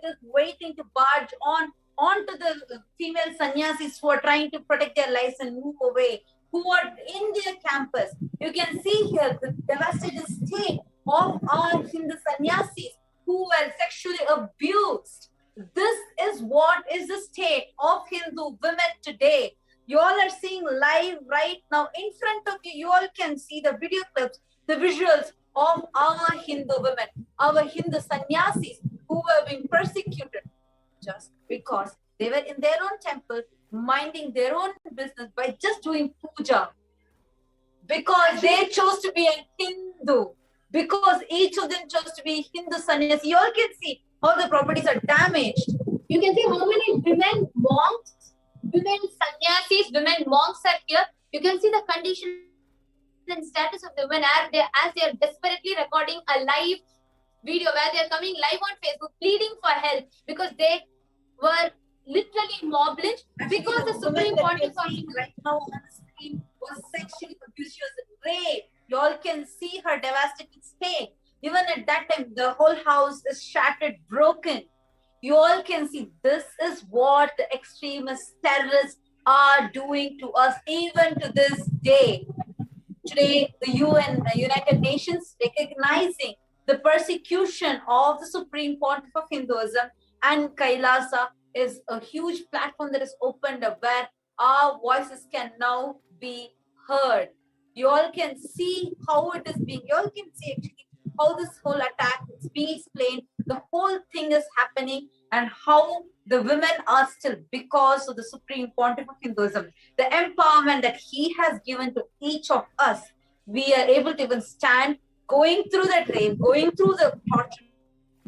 just waiting to barge onto the female sannyasis who are trying to protect their lives and move away, who are in their campus. You can see here the devastated state of our Hindu sannyasis who were sexually abused. This is what is the state of Hindu women today. You all are seeing live right now in front of you. You all can see the video clips, the visuals of our Hindu women, our Hindu sannyasis who were being persecuted just because they were in their own temple, minding their own business by just doing puja. Because they chose to be a Hindu. Because each of them chose to be Hindu sannyasi. You all can see how the properties are damaged. You can see how many women monks, women sannyasis, women monks are here. You can see the condition and status of the women as they are desperately recording a live video where they are coming live on Facebook pleading for help because they were literally mob lynched because the Supreme Pontiff right now on the screen was sexually abused. She was raped. You all can see her devastated state. Even at that time, the whole house is shattered, broken. You all can see this is what the extremist terrorists are doing to us even to this day. Today, the UN, the United Nations, recognizing the persecution of the Supreme Pontiff of Hinduism and Kailasa is a huge platform that is opened up where our voices can now be heard. You all can see how it is being, you all can see actually how this whole attack is being explained, the whole thing is happening and how the women are still, because of the Supreme Pontiff of Hinduism, the empowerment that he has given to each of us, we are able to even stand going through that rain, going through the torture,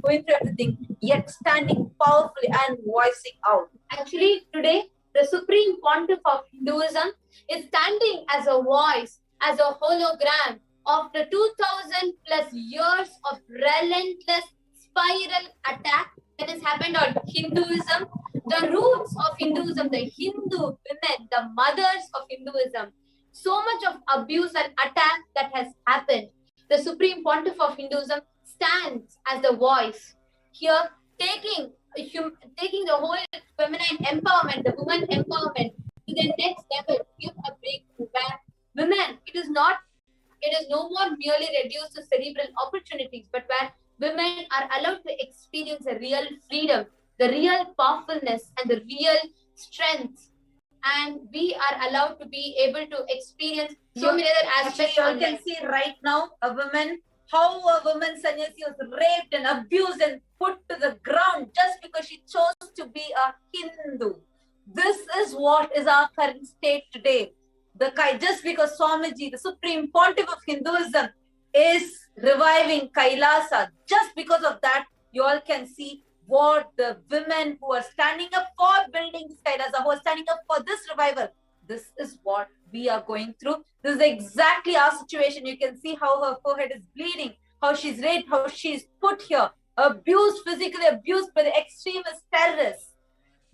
going through everything, yet standing powerfully and voicing out. Actually, today, the Supreme Pontiff of Hinduism is standing as a voice, as a hologram of the 2000 plus years of relentless spiral attack that has happened on Hinduism, the roots of Hinduism, the Hindu women, the mothers of Hinduism. So much of abuse and attack that has happened. The Supreme Pontiff of Hinduism stands as the voice here, taking the whole feminine empowerment, the woman empowerment to the next level, give a breakthrough where women, it is no more merely reduced to cerebral opportunities, but where women are allowed to experience a real freedom, the real powerfulness and the real strength. And we are allowed to be able to experience so many other aspects. You can see right now how a woman sannyasi was raped and abused and put to the ground just because she chose to be a Hindu. This is what is our current state today. Just because Swamiji, the Supreme Pontiff of Hinduism, is reviving Kailasa, just because of that, you all can see what the women who are standing up for building this Kailasa, who are standing up for this revival, this is what we are going through. This is exactly our situation. You can see how her forehead is bleeding, how she's raped, how she's put here, abused, physically abused by the extremist terrorists.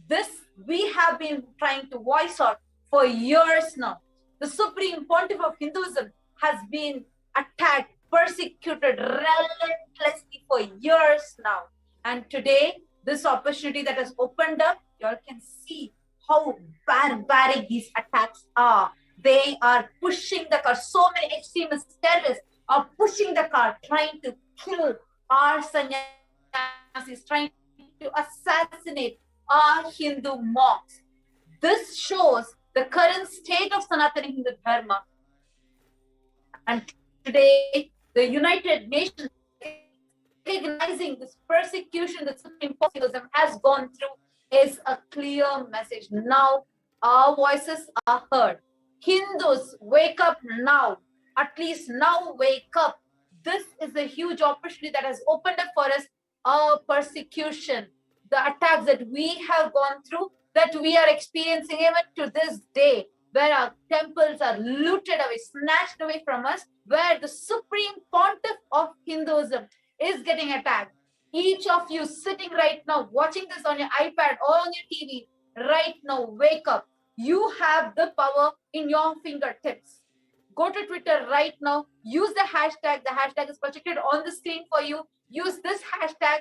This we have been trying to voice out for years now. The Supreme Pontiff of Hinduism has been attacked, persecuted relentlessly for years now. And today, this opportunity that has opened up, you all can see how barbaric these attacks are. They are pushing the car. So many extremist terrorists are pushing the car, trying to kill our sannyasis, trying to assassinate our Hindu monks. This shows the current state of Sanatana Hindu Dharma. And today, the United Nations recognizing this persecution that Supreme Pontiffism has gone through is a clear message. Now, our voices are heard. Hindus, wake up now. At least now, wake up. This is a huge opportunity that has opened up for us our persecution, the attacks that we have gone through, that we are experiencing even to this day, where our temples are looted away, snatched away from us, where the Supreme Pontiff of Hinduism is getting attacked. Each of you sitting right now, watching this on your iPad or on your TV, right now, wake up. You have the power in your fingertips. Go to Twitter right now. Use the hashtag. The hashtag is projected on the screen for you. Use this hashtag.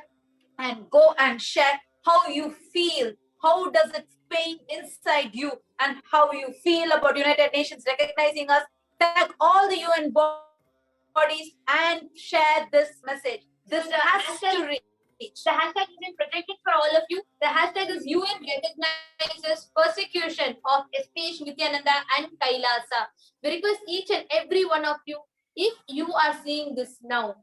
and go and share how you feel. How does it pain inside you, and how you feel about United Nations recognizing us? Tag all the UN bodies and share this message. This has to reach. The hashtag is protected for all of you. The hashtag is UN recognizes persecution of SPH Nityananda and Kailasa. We request each and every one of you, if you are seeing this now,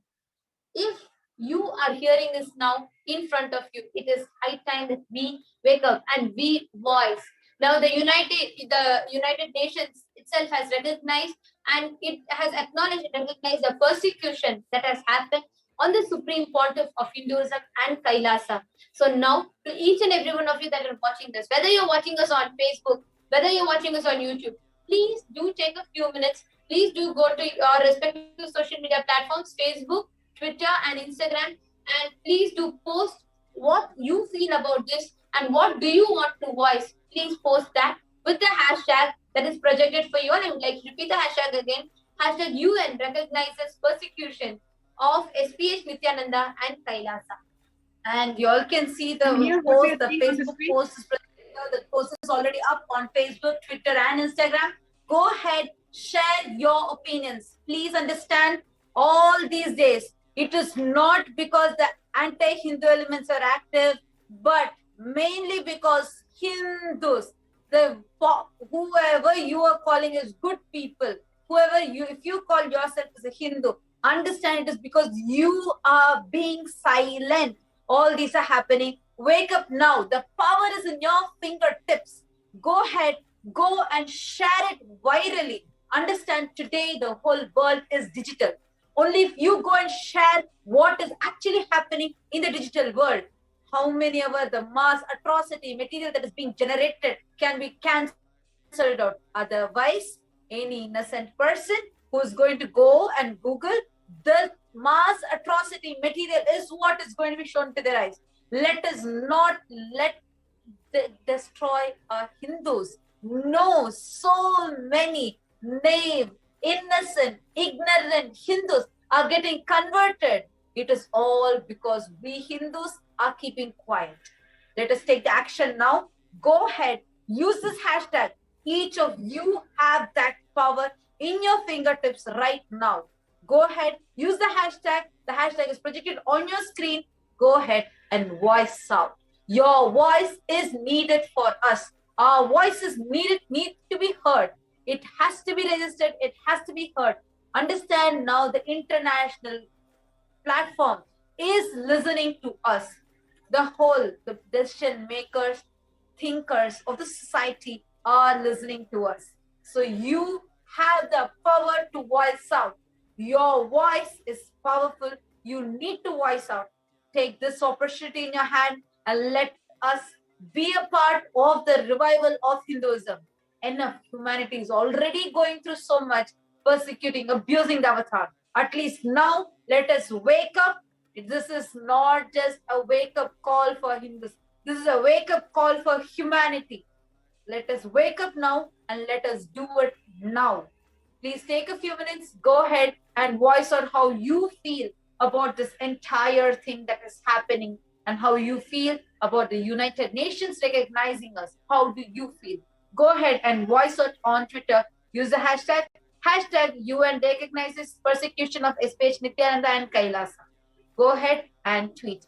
if you are hearing this now in front of you, it is high time that we wake up and we voice. Now the United Nations itself has recognized, and it has acknowledged and recognized the persecution that has happened on the Supreme Pontiff of Hinduism and Kailasa. So now, to each and every one of you that are watching this, whether you're watching us on Facebook, whether you're watching us on YouTube, please do take a few minutes. Please do go to your respective social media platforms, Facebook, Twitter, and Instagram, and please do post what you feel about this and what do you want to voice. Please post that with the hashtag that is projected for you. And I would like to repeat the hashtag again. Hashtag UN recognizes persecution of SPH Nityananda and Kailasa. And you all can see the post, the Facebook post is projected. The post is already up on Facebook, Twitter, and Instagram. Go ahead, share your opinions. Please understand, all these days, it is not because the anti-Hindu elements are active, but mainly because Hindus, whoever you are calling as good people, if you call yourself as a Hindu, understand it is because you are being silent. All these are happening. Wake up now. The power is in your fingertips. Go ahead, go and share it virally. Understand, today the whole world is digital. Only if you go and share what is actually happening in the digital world, how many of the mass atrocity material that is being generated can be cancelled out. Otherwise, any innocent person who is going to go and Google, the mass atrocity material is what is going to be shown to their eyes. Let us not destroy our Hindus. No, so many naive, innocent, ignorant Hindus are getting converted. It is all because we Hindus are keeping quiet. Let us take the action now. Go ahead, use this hashtag. Each of you have that power in your fingertips right now. Go ahead, use the hashtag. The hashtag is projected on your screen. Go ahead and voice out. Your voice is needed for us. Our voices need to be heard. It has to be registered. It has to be heard. Understand now, the international platform is listening to us. The decision makers, thinkers of the society are listening to us. So you have the power to voice out. Your voice is powerful. You need to voice out. Take this opportunity in your hand and let us be a part of the revival of Hinduism. Enough. Humanity is already going through so much, persecuting, abusing the avatar. At least now, let us wake up. This is not just a wake-up call for Hindus. This is a wake-up call for humanity. Let us wake up now and let us do it now. Please take a few minutes, go ahead and voice out how you feel about this entire thing that is happening and how you feel about the United Nations recognizing us. How do you feel? Go ahead and voice out on Twitter. Use the hashtag UN recognizes persecution of SPH Nityananda and Kailasa. Go ahead and tweet.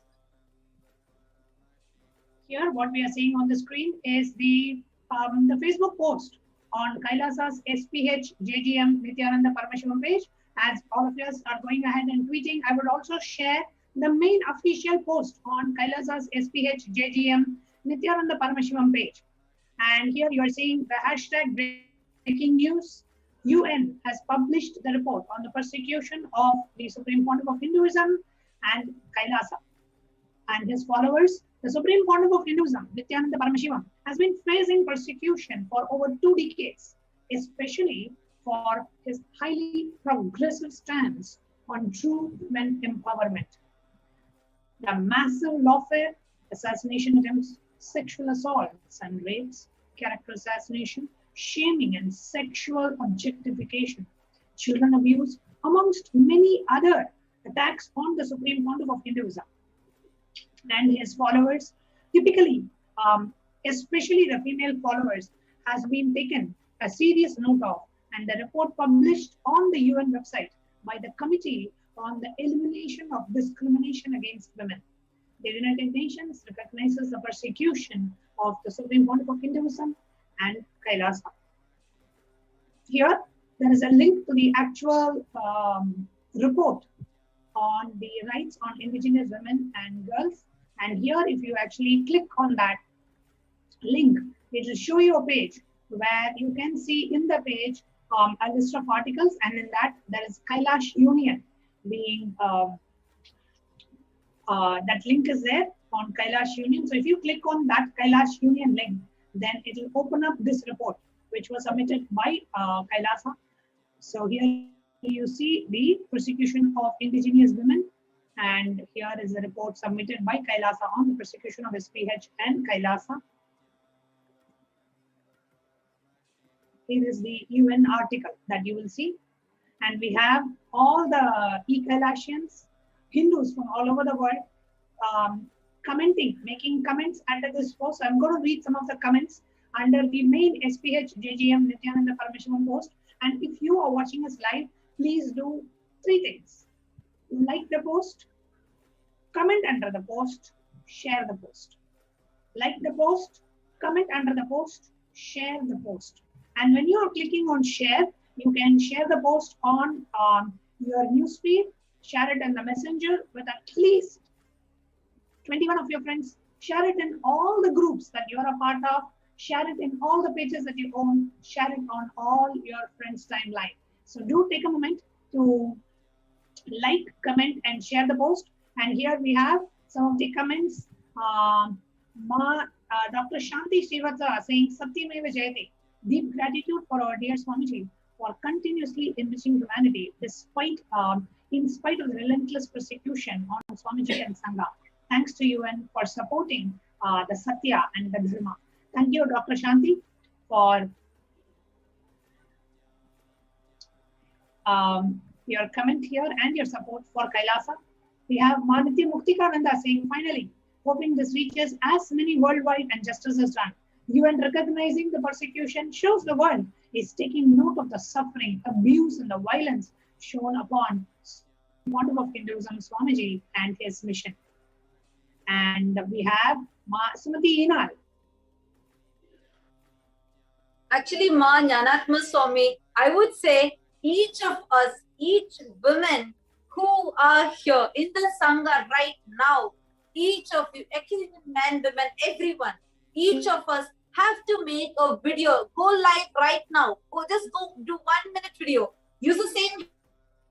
Here, what we are seeing on the screen is the Facebook post on Kailasa's SPH JGM Nityananda Parameshivam page. As all of us are going ahead and tweeting, I would also share the main official post on Kailasa's SPH JGM Nityananda Parameshivam page. And here you are seeing the hashtag breaking news. UN has published the report on the persecution of the Supreme Pontiff of Hinduism and Kailasa and his followers. The Supreme Pontiff of Hinduism, Nityananda Parameshivam, has been facing persecution for over 2 decades, especially for his highly progressive stance on true women empowerment. The massive lawfare, assassination attempts, sexual assaults and rapes, character assassination, shaming and sexual objectification, children abuse, amongst many other attacks on the Supreme Pontiff of Hinduism. and his followers. Typically, especially the female followers, has been taken a serious note of, and the report published on the UN website by the Committee on the Elimination of Discrimination Against Women. The United Nations recognizes the persecution of the Supreme Pontiff of Hinduism and Kailasa. Here, there is a link to the actual report on the rights on indigenous women and girls. And here, if you actually click on that link, it will show you a page where you can see in the page a list of articles, and in that there is Kailash Union being that link is there on Kailash Union. So if you click on that Kailash Union link, then it will open up this report, which was submitted by Kailasa. So here you see the persecution of indigenous women, and here is the report submitted by Kailasa on the persecution of SPH and Kailasa. Here is the UN article that you will see, and we have all the Kailasians, Hindus from all over the world, commenting, making comments under this post. I'm going to read some of the comments under the main SPH JGM Nityananda Parameshwaran post. And if you are watching us live, please do three things: like the post, comment under the post, share the post. Like the post, comment under the post, share the post. And when you are clicking on share, you can share the post on your newsfeed, share it in the messenger with at least 21 of your friends, share it in all the groups that you are a part of, share it in all the pages that you own, share it on all your friends' timeline. So do take a moment to like, comment, and share the post. And here we have some of the comments. Dr. Shanti Srivatsa saying, Satyameva Jayate, deep gratitude for our dear Swamiji for continuously enriching humanity despite, in spite of the relentless persecution on Swamiji and Sangha. Thanks to UN for supporting the Satya and the Dharma. Thank you, Dr. Shanti, for your comment here and your support for Kailasa. We have Manitya Muktikananda saying, finally, hoping this reaches as many worldwide and justice is done. UN recognizing the persecution shows the world is taking note of the suffering, abuse, and the violence shown upon Pontiff of Hinduism, Swamiji, and his mission. And we have Sumati Inal. Actually, Ma Jnanatma Swami, I would say each of us, each woman who are here in the Sangha right now, each of you, actually men, women, everyone, each of us have to make a video, go live right now, or just go do 1 minute video, use the same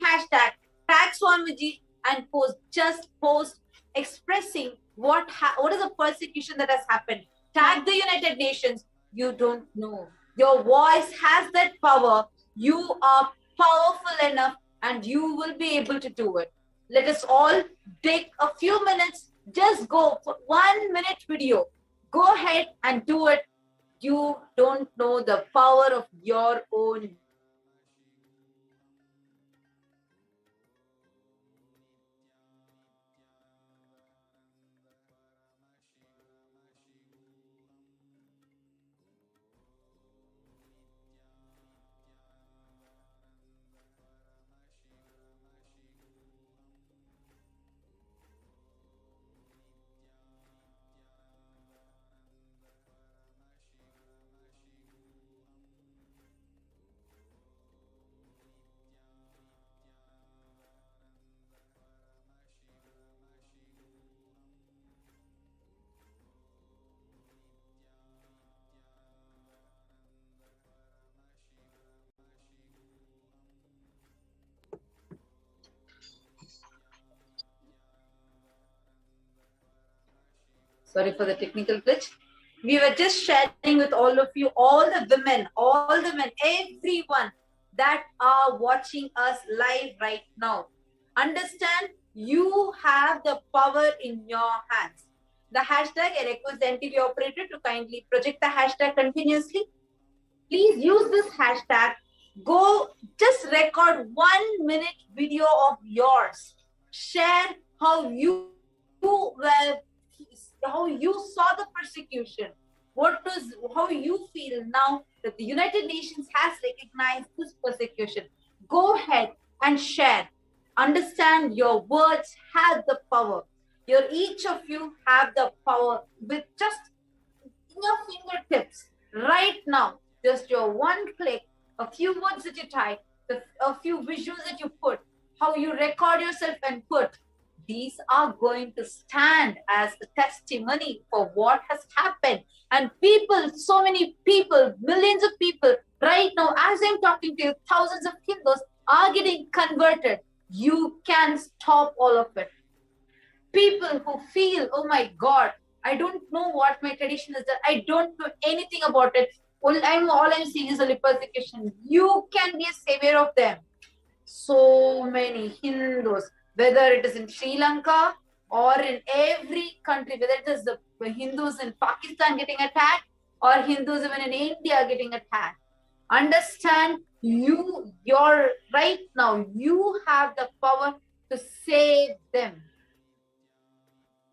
hashtag, tag Swamiji and post, just post expressing what is the persecution that has happened. Tag the United Nations. You don't know. Your voice has that power. You are powerful enough and you will be able to do it. Let us all take a few minutes, just go for 1 minute video. Go ahead and do it. You don't know the power of your own. Sorry for the technical glitch. We were just sharing with all of you, all the men, everyone that are watching us live right now. Understand, you have the power in your hands. The hashtag, I request the NTV operator to kindly project the hashtag continuously. Please use this hashtag. Go, just record 1 minute video of yours. Share how you were how you saw the persecution. How you feel now that the United Nations has recognized this persecution. Go ahead and share. Understand your words have the power. Each of you have the power with just your fingertips right now. Just your one click, a few words that you type, a few visuals that you put, how you record yourself and put. These are going to stand as a testimony for what has happened. And people, so many people, millions of people, right now, as I'm talking to you, thousands of Hindus are getting converted. You can stop all of it. People who feel, oh my God, I don't know what my tradition is, that I don't know anything about it. All I'm seeing is a persecution. You can be a savior of them. So many Hindus, whether it is in Sri Lanka or in every country, whether it is the Hindus in Pakistan getting attacked or Hindus even in India getting attacked. Understand, you're right now, you have the power to save them.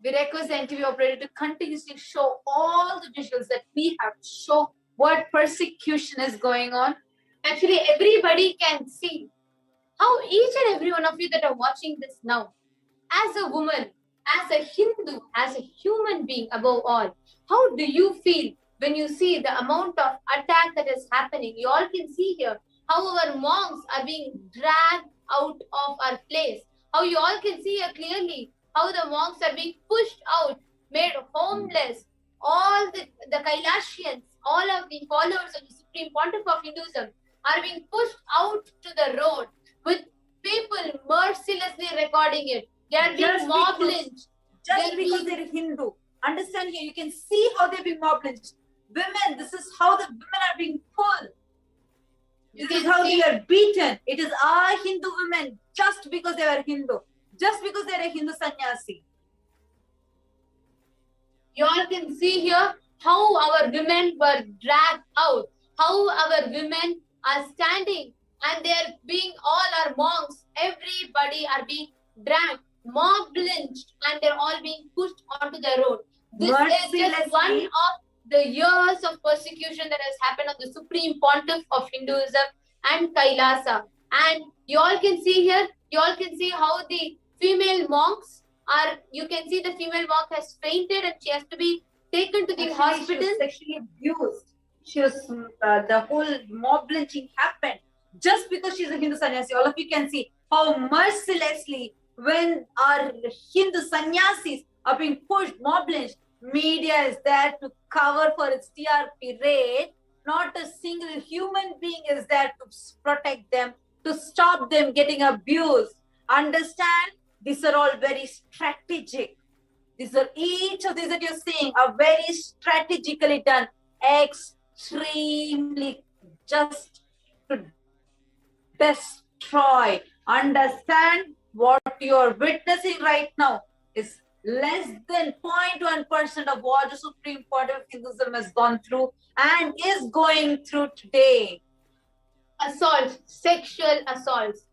We request the NTV operator to continuously show all the visuals that we have to show what persecution is going on. Actually, everybody can see how each and every one of you that are watching this now, as a woman, as a Hindu, as a human being above all, how do you feel when you see the amount of attack that is happening? You all can see here how our monks are being dragged out of our place. How you all can see here clearly how the monks are being pushed out, made homeless. All the Kailasians, all of the followers of the Supreme Pontiff of Hinduism are being pushed out to the road with people mercilessly recording it. They are being mob lynched. Just because they're Hindu. Understand here, you can see how they're being mob lynched. Women, this is how the women are being pulled. This is how they are beaten. It is our Hindu women just because they were Hindu. Just because they're a Hindu sannyasi. You all can see here how our women were dragged out, how our women are standing and they're being, all our monks, everybody are being dragged, mob lynched, and they're all being pushed onto the road. This is just one of the years of persecution that has happened on the Supreme Pontiff of Hinduism and Kailasa. And you all can see here, you all can see how the female monks are, you can see the female monk has fainted and she has to be taken to the hospital. She was sexually abused. She was, the whole mob lynching happened just because she's a Hindu sannyasi. All of you can see how mercilessly when our Hindu sannyasis are being pushed, mob lynched, media is there to cover for its TRP rate. Not a single human being is there to protect them, to stop them getting abused. Understand? These are all very strategic. These are, each of these that you're seeing are very strategically done, extremely just to destroy. Understand, what you're witnessing right now is less than 0.1% of what the Supreme Court of Hinduism has gone through and is going through today. Assaults, sexual assaults,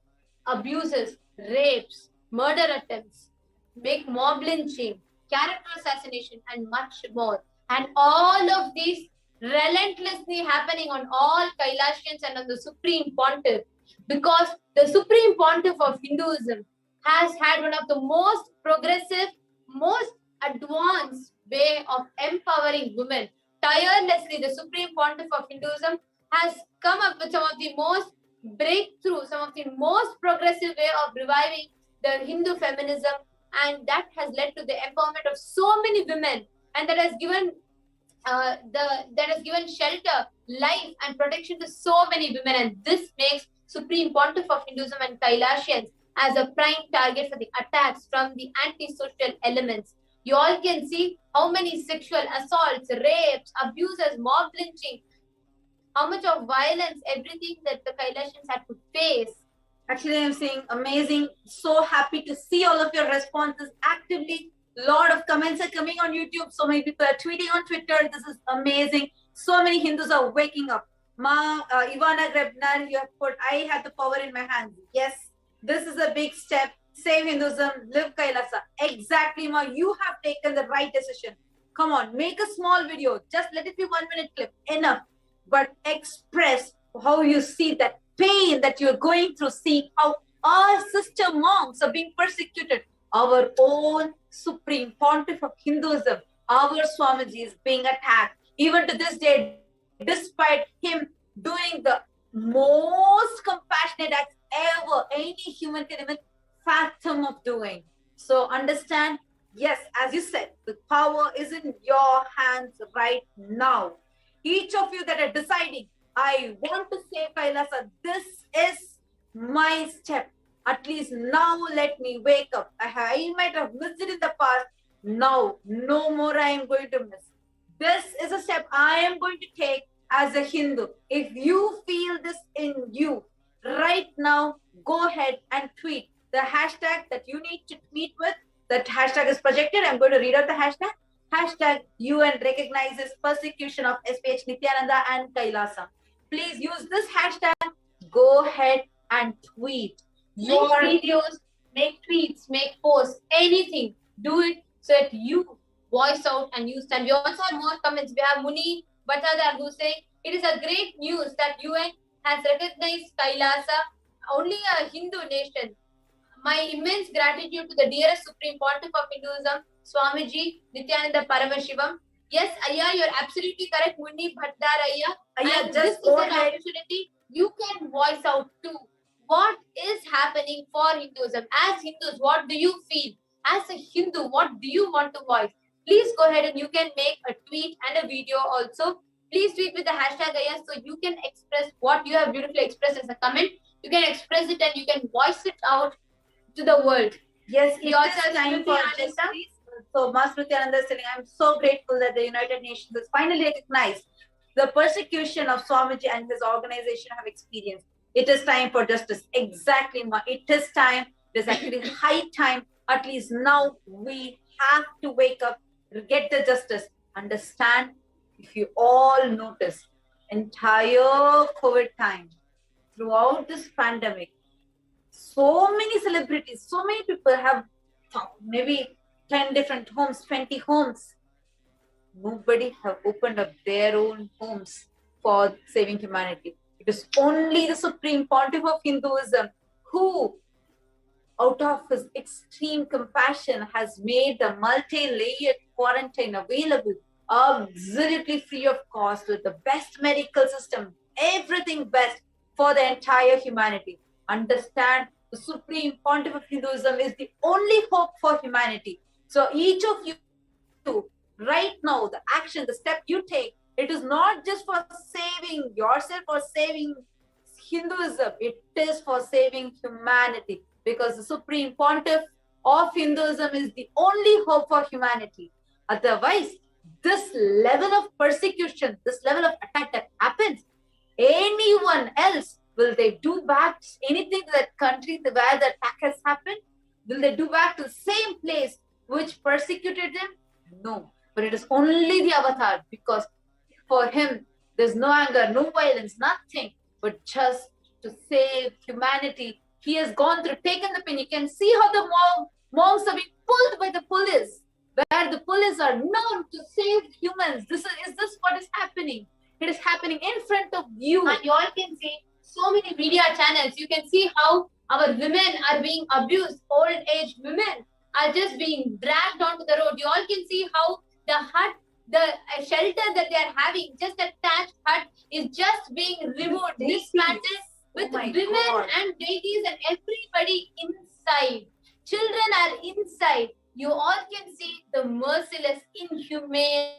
abuses, rapes, murder attempts, make mob lynching, character assassination, and much more. And all of these relentlessly happening on all Kailasians and on the Supreme Pontiff, because the Supreme Pontiff of Hinduism has had one of the most progressive, most advanced way of empowering women. Tirelessly, the Supreme Pontiff of Hinduism has come up with some of the most breakthrough, some of the most progressive way of reviving the Hindu feminism, and that has led to the empowerment of so many women, and that has given shelter, life, and protection to so many women. And this makes Supreme Pontiff of Hinduism and Kailasians as a prime target for the attacks from the anti-social elements. You all can see how many sexual assaults, rapes, abuses, mob lynching, how much of violence, everything that the Kailasians had to face. Actually, I'm saying amazing. So happy to see all of your responses actively. A lot of comments are coming on YouTube. So many people are tweeting on Twitter. This is amazing. So many Hindus are waking up. Ivana Grebner, you have put, I have the power in my hands. Yes, this is a big step. Save Hinduism, live Kailasa. Exactly, Ma. You have taken the right decision. Come on, make a small video. Just let it be 1 minute clip. Enough. But express how you see that pain that you're going through. See how our sister monks are being persecuted. Our own supreme pontiff of Hinduism, our Swamiji, is being attacked. Even to this day, despite him doing the most compassionate acts ever any human can even fathom of doing. So understand, yes, as you said, the power is in your hands right now. Each of you that are deciding, I want to save Kailasa, this is my step. At least now let me wake up. I might have missed it in the past. Now, no more I am going to miss. This is a step I am going to take as a Hindu. If you feel this in you right now, go ahead and tweet the hashtag that you need to tweet with. That hashtag is projected. I'm going to read out the hashtag. Hashtag UN recognizes persecution of SPH Nityananda and Kailasa. Please use this hashtag. Go ahead and tweet. Make videos, make tweets, make posts, anything. Do it so that you voice out and you stand. We also have more comments. We have Muni Bhattadar who saying it is a great news that UN has recognized Kailasa, only a Hindu nation. My immense gratitude to the dearest Supreme Pontiff of Hinduism, Swamiji Nityananda Paramashivam. Yes, Ayya, you're absolutely correct, Muni Bhattadar Ayya. Ayya, And just this is go an ahead. opportunity you can voice out too. What is happening for Hinduism? As Hindus, what do you feel? As a Hindu, what do you want to voice? Please go ahead and you can make a tweet and a video also. Please tweet with the hashtag Ayya so you can express what you have beautifully expressed as a comment. You can express it and you can voice it out to the world. Yes, We it also is have time Smriti for Ananda. justice. So, Master Nityananda is saying, I'm so grateful that the United Nations has finally recognized the persecution of Swamiji and his organization have experienced. It is time for justice. Exactly, Ma. It is time. It is actually high time. At least now we have to wake up, get the justice. Understand, if you all notice, entire COVID time, throughout this pandemic, so many celebrities, so many people have maybe 10 different homes, 20 homes. Nobody have opened up their own homes for saving humanity. It is only the Supreme Pontiff of Hinduism who, out of his extreme compassion, has made the multi-layered quarantine available, absolutely free of cost, with the best medical system, everything best for the entire humanity. Understand, the Supreme Pontiff of Hinduism is the only hope for humanity. So each of you, right now, the action, the step you take, it is not just for saving yourself or saving Hinduism, it is for saving humanity, because the Supreme Pontiff of Hinduism is the only hope for humanity. Otherwise, this level of persecution, this level of attack that happens, anyone else, will they do back anything to that country where the attack has happened? Will they do back to the same place which persecuted them? No. But it is only the avatar, because for him, there's no anger, no violence, nothing, but just to save humanity. He has gone through, taken the pain. You can see how the monks are being pulled by the police, where the police are known to save humans. Is this what is happening? It is happening in front of you. And you all can see so many media channels. You can see how our women are being abused. Old age women are just being dragged onto the road. You all can see how the hut, the shelter that they are having, just a thatched hut, is just being removed, dismantled, with women and deities and everybody inside. Children are inside. You all can see the merciless, inhumane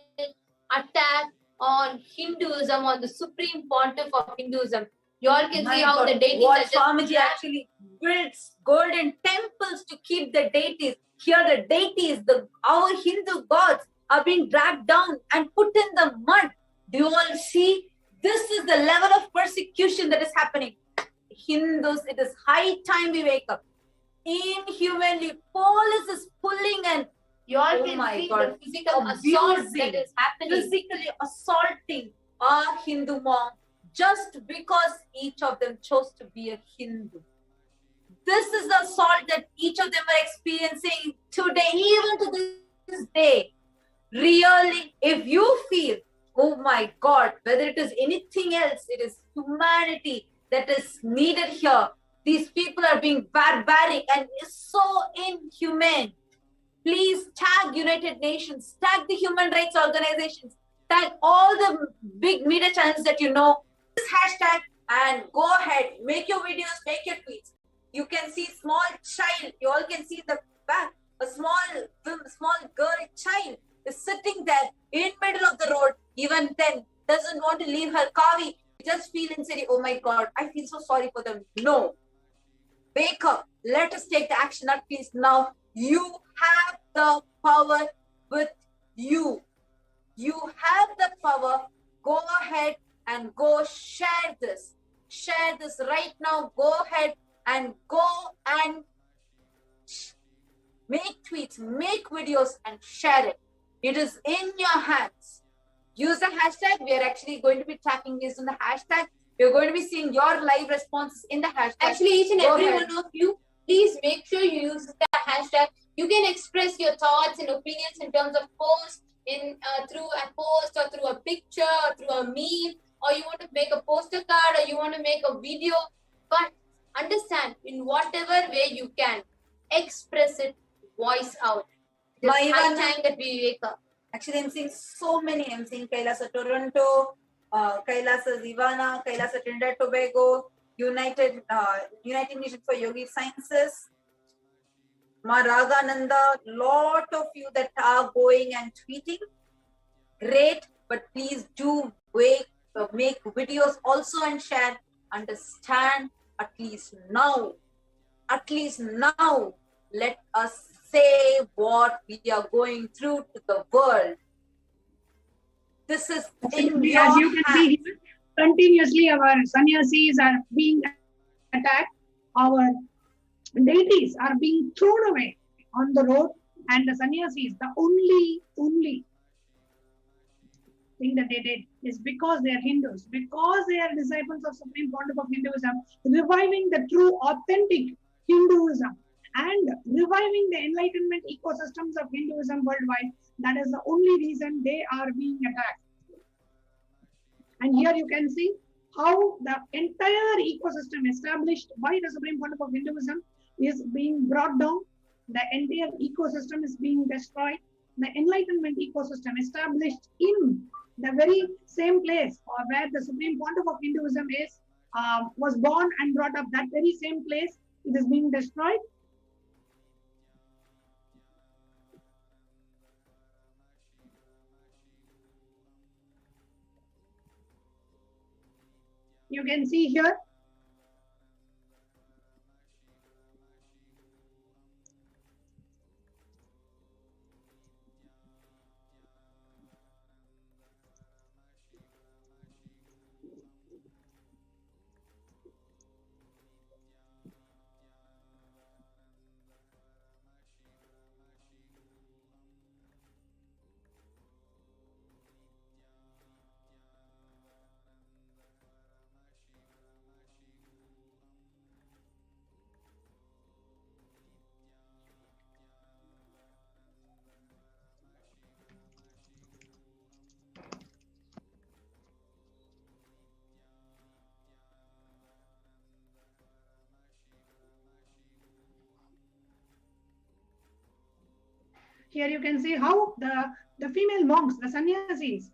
attack on Hinduism, on the Supreme Pontiff of Hinduism. You all can see how the deities are just Swamiji actually builds golden temples to keep the deities. Here the deities, our Hindu gods, are being dragged down and put in the mud. Do you all see? This is the level of persecution that is happening. Hindus, it is high time we wake up. Inhumanly, police is pulling and you all can see the physical assault that is happening. Physically assaulting our Hindu monk just because each of them chose to be a Hindu. This is the assault that each of them are experiencing today, even to this day. Really, if you feel, oh my God, whether it is anything else, it is humanity that is needed here. These people are being barbaric and so inhumane. Please tag United Nations, tag the human rights organizations, tag all the big media channels that you know. This hashtag and go ahead, make your videos, make your tweets. You can see small child, you all can see the back, a small girl child is sitting there in middle of the road, even then doesn't want to leave her kavi. Just feel inside, oh my God, I feel so sorry for them. No. Wake up. Let us take the action at least now. You have the power with you. You have the power. Go ahead and go share this. Share this right now. Go ahead and go and make tweets, make videos and share it. It is in your hands. Use the hashtag. We are actually going to be tracking this in the hashtag. We're going to be seeing your live responses in the hashtag. Actually, each and every one of you, please make sure you use the hashtag. You can express your thoughts and opinions in terms of posts, through a post or through a picture or through a meme, or you want to make a poster card or you want to make a video. But understand, in whatever way you can, express it, voice out. It's high time that we wake up. Actually, I'm seeing so many. I'm seeing Kailasa Toronto, Kailasa Ivana, Kailasa Trinidad Tobago, United Nations for Yogi Sciences, Maragananda, lot of you that are going and tweeting. Great, but please do make videos also and share. Understand, at least now, let us say what we are going through to the world. This is in your as you can hands. see here, continuously our sannyasis are being attacked, our deities are being thrown away on the road, and the sannyasis, the only thing that they did is because they are Hindus, because they are disciples of Supreme Pontiff of Hinduism, reviving the true authentic Hinduism and reviving the enlightenment ecosystems of Hinduism worldwide. That is the only reason they are being attacked. And here you can see how the entire ecosystem established by the Supreme Pontiff of Hinduism is being brought down. The entire ecosystem is being destroyed. The enlightenment ecosystem established in the very same place where the Supreme Pontiff of Hinduism was born and brought up, that very same place, it is being destroyed. You can see here. Here you can see how the female monks, the sannyasis,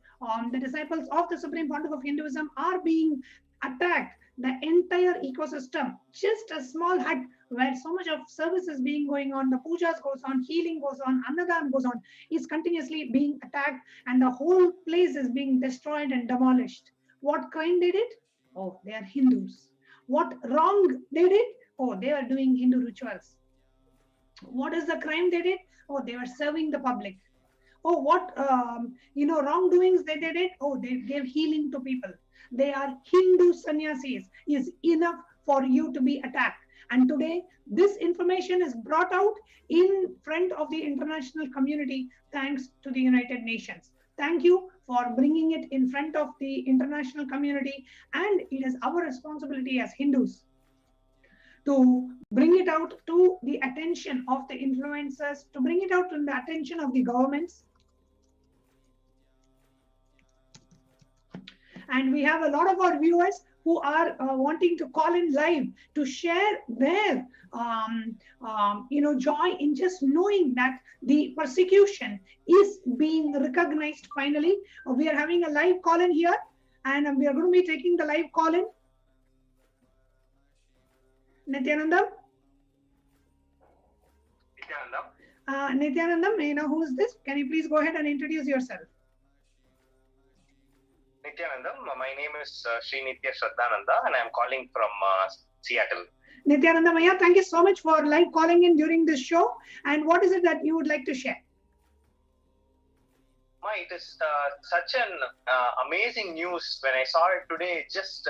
the disciples of the Supreme Pontiff of Hinduism are being attacked. The entire ecosystem, just a small hut where so much of service is being going on, the pujas goes on, healing goes on, annadam goes on, is continuously being attacked, and the whole place is being destroyed and demolished. What crime they did? Oh, they are Hindus. What wrong they did? Oh, they are doing Hindu rituals. What is the crime they did? Oh, they were serving the public. Oh, what wrongdoings they did? Oh, they gave healing to people. They are Hindu sannyasis. Is enough for you to be attacked. And today, this information is brought out in front of the international community thanks to the United Nations. Thank you for bringing it in front of the international community. And it is our responsibility as Hindus to bring it out to the attention of the influencers, to bring it out to the attention of the governments. And we have a lot of our viewers who are wanting to call in live to share their joy in just knowing that the persecution is being recognized finally. We are having a live call in here, and we are going to be taking the live call in. Nityanandam? Nityanandam, may you know who is this? Can you please go ahead and introduce yourself? Nityanandam, my name is Srinitya Shraddhananda, and I am calling from Seattle. Nityanandam, thank you so much for live calling in during this show. And what is it that you would like to share? It is such an amazing news. When I saw it today, just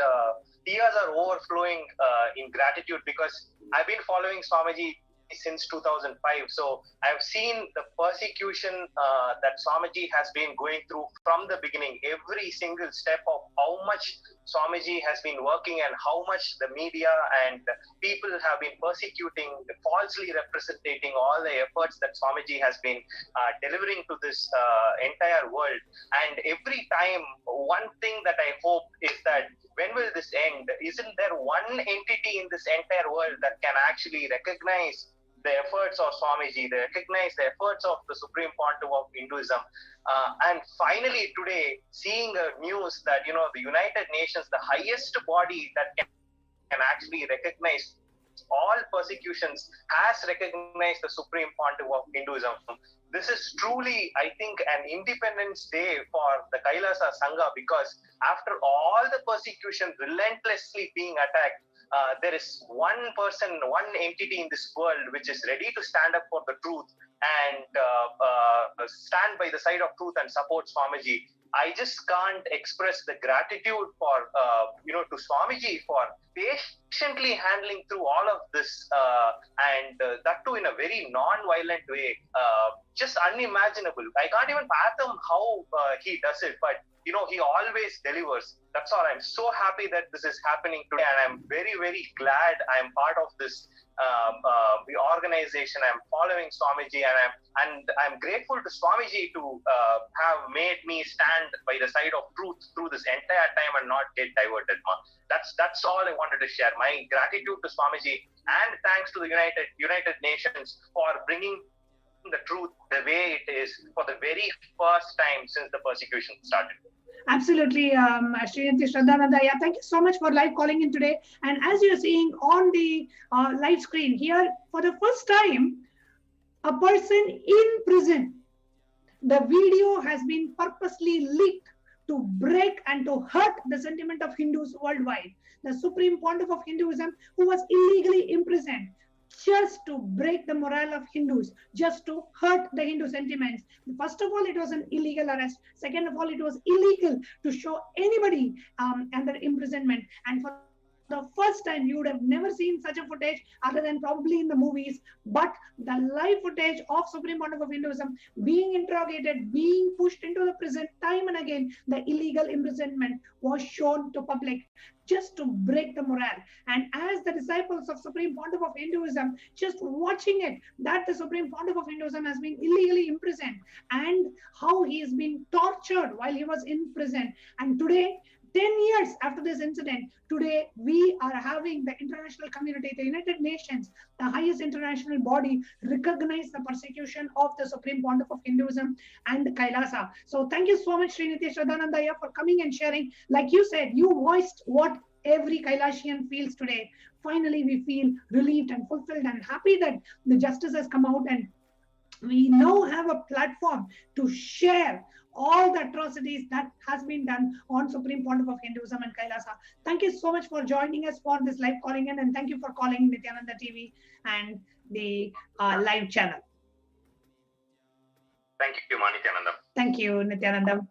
tears are overflowing in gratitude, because I've been following Swamiji since 2005. So I've seen the persecution that Swamiji has been going through from the beginning, every single step of how much Swamiji has been working and how much the media and people have been persecuting, falsely representing all the efforts that Swamiji has been delivering to this entire world. And every time, one thing that I hope is that when will this end? Isn't there one entity in this entire world that can actually recognize the efforts of Swamiji, they recognize the efforts of the Supreme Pontiff of Hinduism? And finally today, seeing a news that, the United Nations, the highest body that can actually recognize all persecutions, has recognized the Supreme Pontiff of Hinduism. This is truly, I think, an Independence Day for the Kailasa Sangha, because after all the persecution relentlessly being attacked, there is one person, one entity in this world which is ready to stand up for the truth and stand by the side of truth and support Swamiji. I just can't express the gratitude for, to Swamiji for patiently handling through all of this, and that too in a very non-violent way. Just unimaginable. I can't even fathom how he does it, but he always delivers. That's all. I'm so happy that this is happening today, and I'm very, very glad I'm part of this the organization. I'm following Swamiji, and I'm grateful to Swamiji to have made me stand by the side of truth through this entire time and not get diverted. That's all I wanted to share. My gratitude to Swamiji, and thanks to the United Nations for bringing the truth the way it is for the very first time since the persecution started. Absolutely, Srinitya Shraddhananda. Thank you so much for live calling in today. And as you're seeing on the live screen here, for the first time, a person in prison, the video has been purposely leaked to break and to hurt the sentiment of Hindus worldwide. The Supreme Pontiff of Hinduism, who was illegally imprisoned, just to break the morale of Hindus, just to hurt the Hindu sentiments. First of all, it was an illegal arrest. Second of all, it was illegal to show anybody under imprisonment. And for the first time, you would have never seen such a footage other than probably in the movies, but the live footage of Supreme Pontiff of Hinduism being interrogated, being pushed into the prison time and again, the illegal imprisonment was shown to public just to break the morale. And as the disciples of Supreme Pontiff of Hinduism, just watching it, that the Supreme Pontiff of Hinduism has been illegally imprisoned and how he has been tortured while he was in prison. And today, 10 years after this incident, today we are having the international community, the United Nations, the highest international body, recognize the persecution of the Supreme Pontiff of Hinduism and Kailasa. So thank you so much, Srinitya Shraddhananda, for coming and sharing. Like you said, you voiced what every Kailasian feels today. Finally, we feel relieved and fulfilled and happy that the justice has come out, and we now have a platform to share all the atrocities that has been done on Supreme Pontiff of Hinduism and Kailasa. Thank you so much for joining us for this live calling in, and thank you for calling Nityananda TV and the live channel. Thank you, Nityananda. Thank you, Nityananda.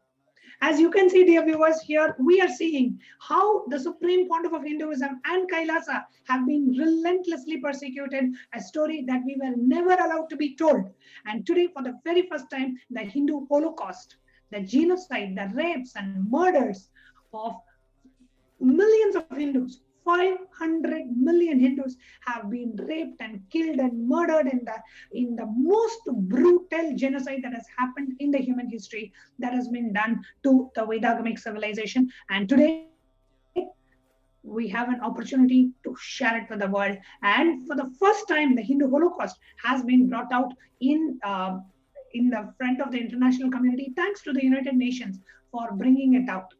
As you can see, dear viewers, here we are seeing how the Supreme Pontiff of Hinduism and Kailasa have been relentlessly persecuted, a story that we were never allowed to be told. And today, for the very first time, the Hindu Holocaust, the genocide, the rapes and murders of millions of Hindus, 500 million Hindus have been raped and killed and murdered in the most brutal genocide that has happened in the human history, that has been done to the Vedagamic civilization. And today, we have an opportunity to share it with the world. And for the first time, the Hindu Holocaust has been brought out in the front of the international community, thanks to the United Nations for bringing it out.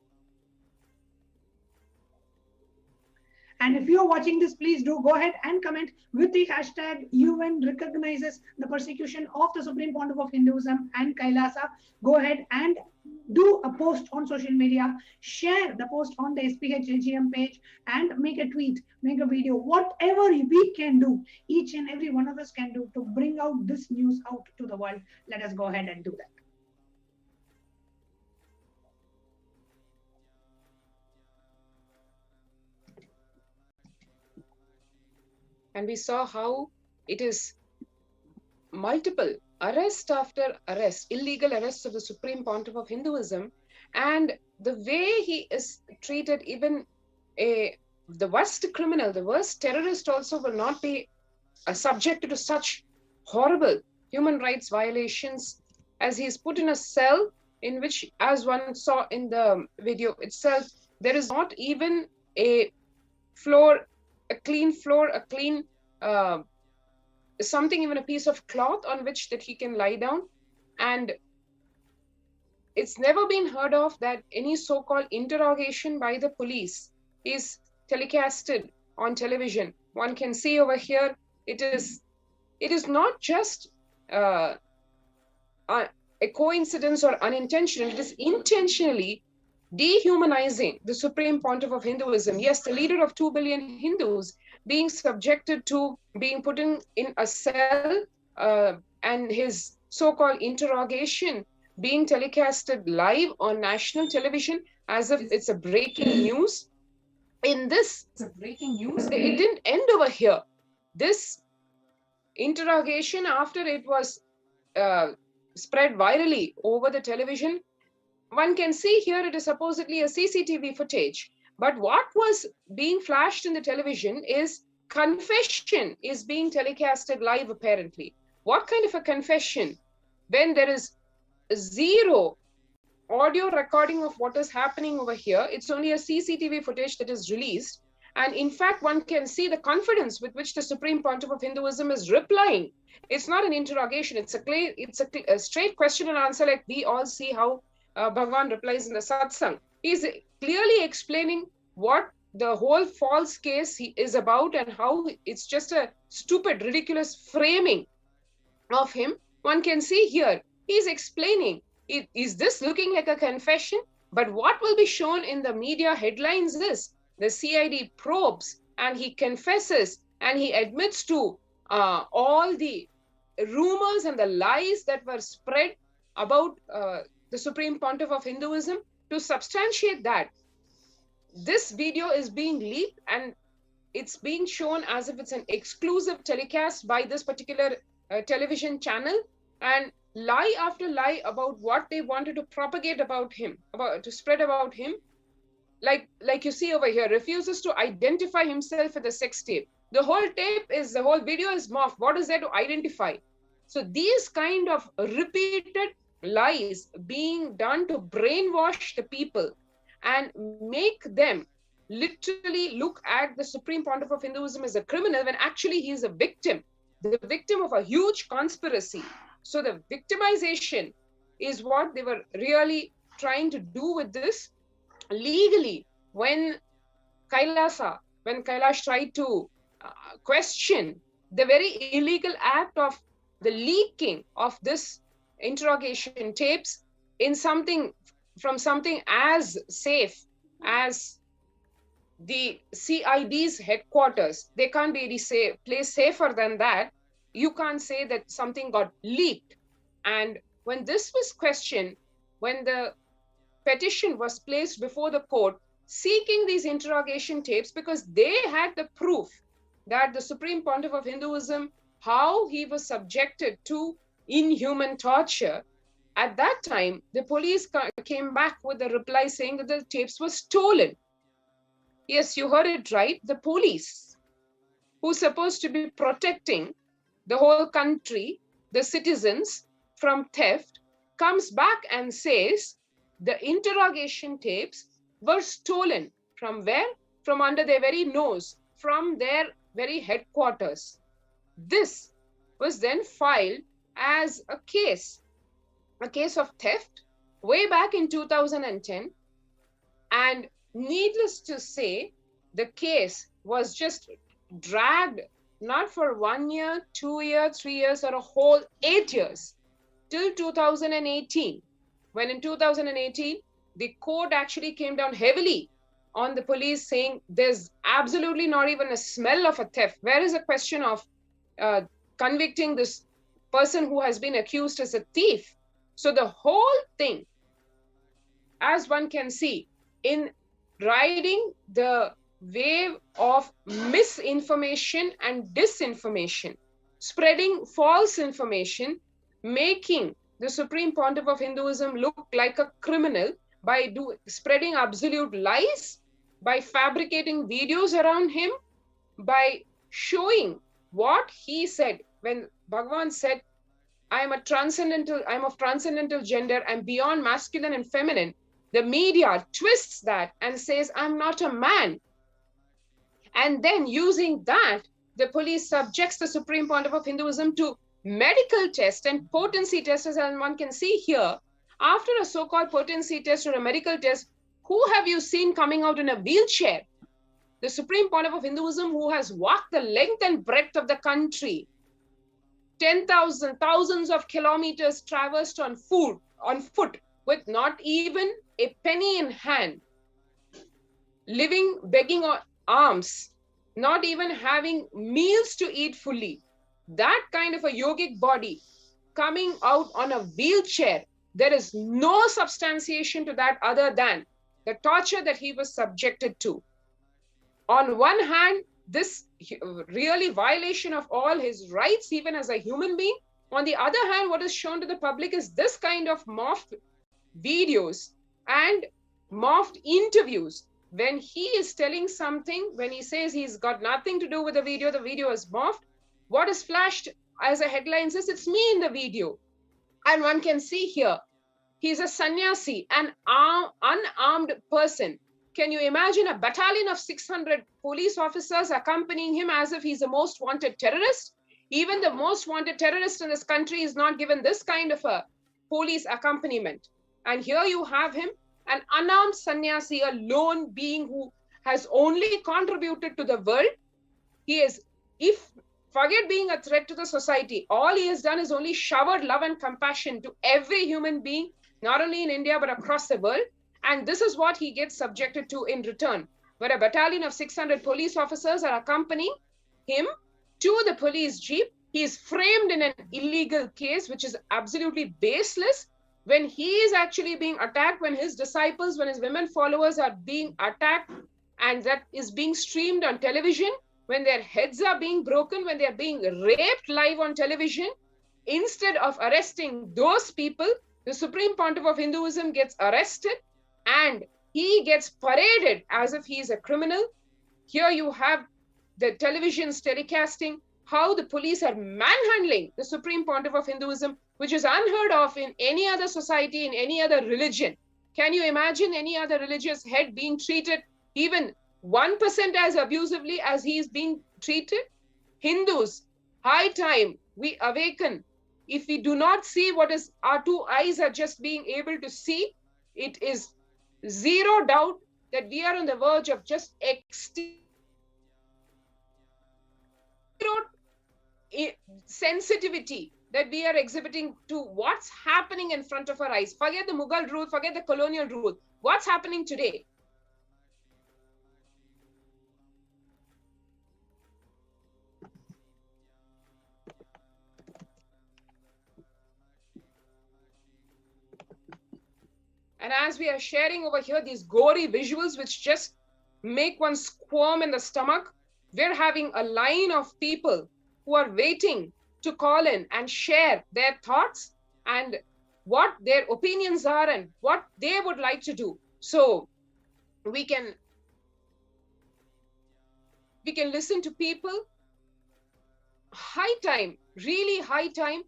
And if you are watching this, please do go ahead and comment with the hashtag UN recognizes the persecution of the Supreme Pontiff of Hinduism and Kailasa. Go ahead and do a post on social media, share the post on the SPH page, and make a tweet, make a video, whatever we can do, each and every one of us can do to bring out this news out to the world. Let us go ahead and do that. And we saw how it is multiple arrest after arrest, illegal arrests of the Supreme Pontiff of Hinduism, and the way he is treated, even the worst criminal, the worst terrorist also will not be subjected to such horrible human rights violations, as he is put in a cell in which, as one saw in the video itself, there is not even a floor, a clean floor, a clean something, even a piece of cloth on which that he can lie down. And it's never been heard of that any so-called interrogation by the police is telecasted on television. One can see over here, it is not just a coincidence or unintentional, it is intentionally dehumanizing the Supreme Pontiff of Hinduism. Yes, the leader of 2 billion Hindus being subjected to being put in a cell, and his so-called interrogation being telecasted live on national television as if it's a breaking news. In this, it didn't end over here. This interrogation, after it was spread virally over the television, one can see here it is supposedly a CCTV footage. But what was being flashed in the television is confession is being telecasted live, apparently. What kind of a confession? When there is zero audio recording of what is happening over here, it's only a CCTV footage that is released. And in fact, one can see the confidence with which the Supreme Pontiff of Hinduism is replying. It's not an interrogation. It's a straight question and answer, like we all see how Bhagavan replies in the satsang. He's clearly explaining what the whole false case is about and how it's just a stupid, ridiculous framing of him. One can see here, he's explaining, is this looking like a confession? But what will be shown in the media headlines is the CID probes, and he confesses and he admits to all the rumors and the lies that were spread about the Supreme Pontiff of Hinduism. To substantiate that, this video is being leaked and it's being shown as if it's an exclusive telecast by this particular television channel, and lie after lie about what they wanted to propagate about him, to spread about him. Like you see over here, refuses to identify himself with the sex tape. The whole video is morphed. What is there to identify? So these kind of repeated lies being done to brainwash the people and make them literally look at the Supreme Pontiff of Hinduism as a criminal, when actually he is a victim, the victim of a huge conspiracy. So the victimization is what they were really trying to do with this. Legally, when Kailash tried to question the very illegal act of the leaking of this interrogation tapes in something as safe as the CID's headquarters, they can't be any place safer than that. You can't say that something got leaked. And when this was questioned, when the petition was placed before the court seeking these interrogation tapes, because they had the proof that the Supreme Pontiff of Hinduism, how he was subjected to inhuman torture, at that time, the police came back with a reply saying that the tapes were stolen. Yes, you heard it right. The police, who's supposed to be protecting the whole country, the citizens from theft, comes back and says the interrogation tapes were stolen. From where? From under their very nose, from their very headquarters. This was then filed as a case of theft way back in 2010. And needless to say, the case was just dragged not for 1 year, 2 years, 3 years, or a whole 8 years till 2018. When in 2018, the court actually came down heavily on the police, saying there's absolutely not even a smell of a theft. Where is the question of convicting this person who has been accused as a thief? So the whole thing, as one can see, in riding the wave of misinformation and disinformation, spreading false information, making the Supreme Pontiff of Hinduism look like a criminal by spreading absolute lies, by fabricating videos around him, by showing what he said when Bhagavan said, I'm of transcendental gender, I'm beyond masculine and feminine. The media twists that and says, I'm not a man. And then using that, the police subjects the Supreme Pontiff of Hinduism to medical tests and potency tests, as one can see here. After a so-called potency test or a medical test, who have you seen coming out in a wheelchair? The Supreme Pontiff of Hinduism, who has walked the length and breadth of the country, 10,000, thousands of kilometers traversed on foot, with not even a penny in hand, living, begging on alms, not even having meals to eat fully. That kind of a yogic body coming out on a wheelchair, there is no substantiation to that other than the torture that he was subjected to. On one hand, this really violation of all his rights, even as a human being. On the other hand, what is shown to the public is this kind of morphed videos and morphed interviews. When he is telling something, when he says he's got nothing to do with the video is morphed. What is flashed as a headline says, it's me in the video. And one can see here, he's a sannyasi, an unarmed person. Can you imagine a battalion of 600 police officers accompanying him as if he's the most wanted terrorist? Even the most wanted terrorist in this country is not given this kind of a police accompaniment. And here you have him, an unarmed sannyasi, a lone being who has only contributed to the world. He is, forget being a threat to the society, all he has done is only showered love and compassion to every human being, not only in India, but across the world. And this is what he gets subjected to in return, where a battalion of 600 police officers are accompanying him to the police jeep. He is framed in an illegal case, which is absolutely baseless. When he is actually being attacked, when his disciples, when his women followers are being attacked, and that is being streamed on television, when their heads are being broken, when they are being raped live on television, instead of arresting those people, the Supreme Pontiff of Hinduism gets arrested and he gets paraded as if he is a criminal. Here you have the televisions telecasting how the police are manhandling the Supreme Pontiff of Hinduism, which is unheard of in any other society, in any other religion. Can you imagine any other religious head being treated even 1% as abusively as he is being treated? Hindus, high time we awaken. If we do not see what is our two eyes are just being able to see, it is zero doubt that we are on the verge of just sensitivity that we are exhibiting to what's happening in front of our eyes. Forget the Mughal rule, forget the colonial rule. What's happening today? And as we are sharing over here, these gory visuals, which just make one squirm in the stomach, we're having a line of people who are waiting to call in and share their thoughts and what their opinions are and what they would like to do. So we can we can listen to people. High time, really high time.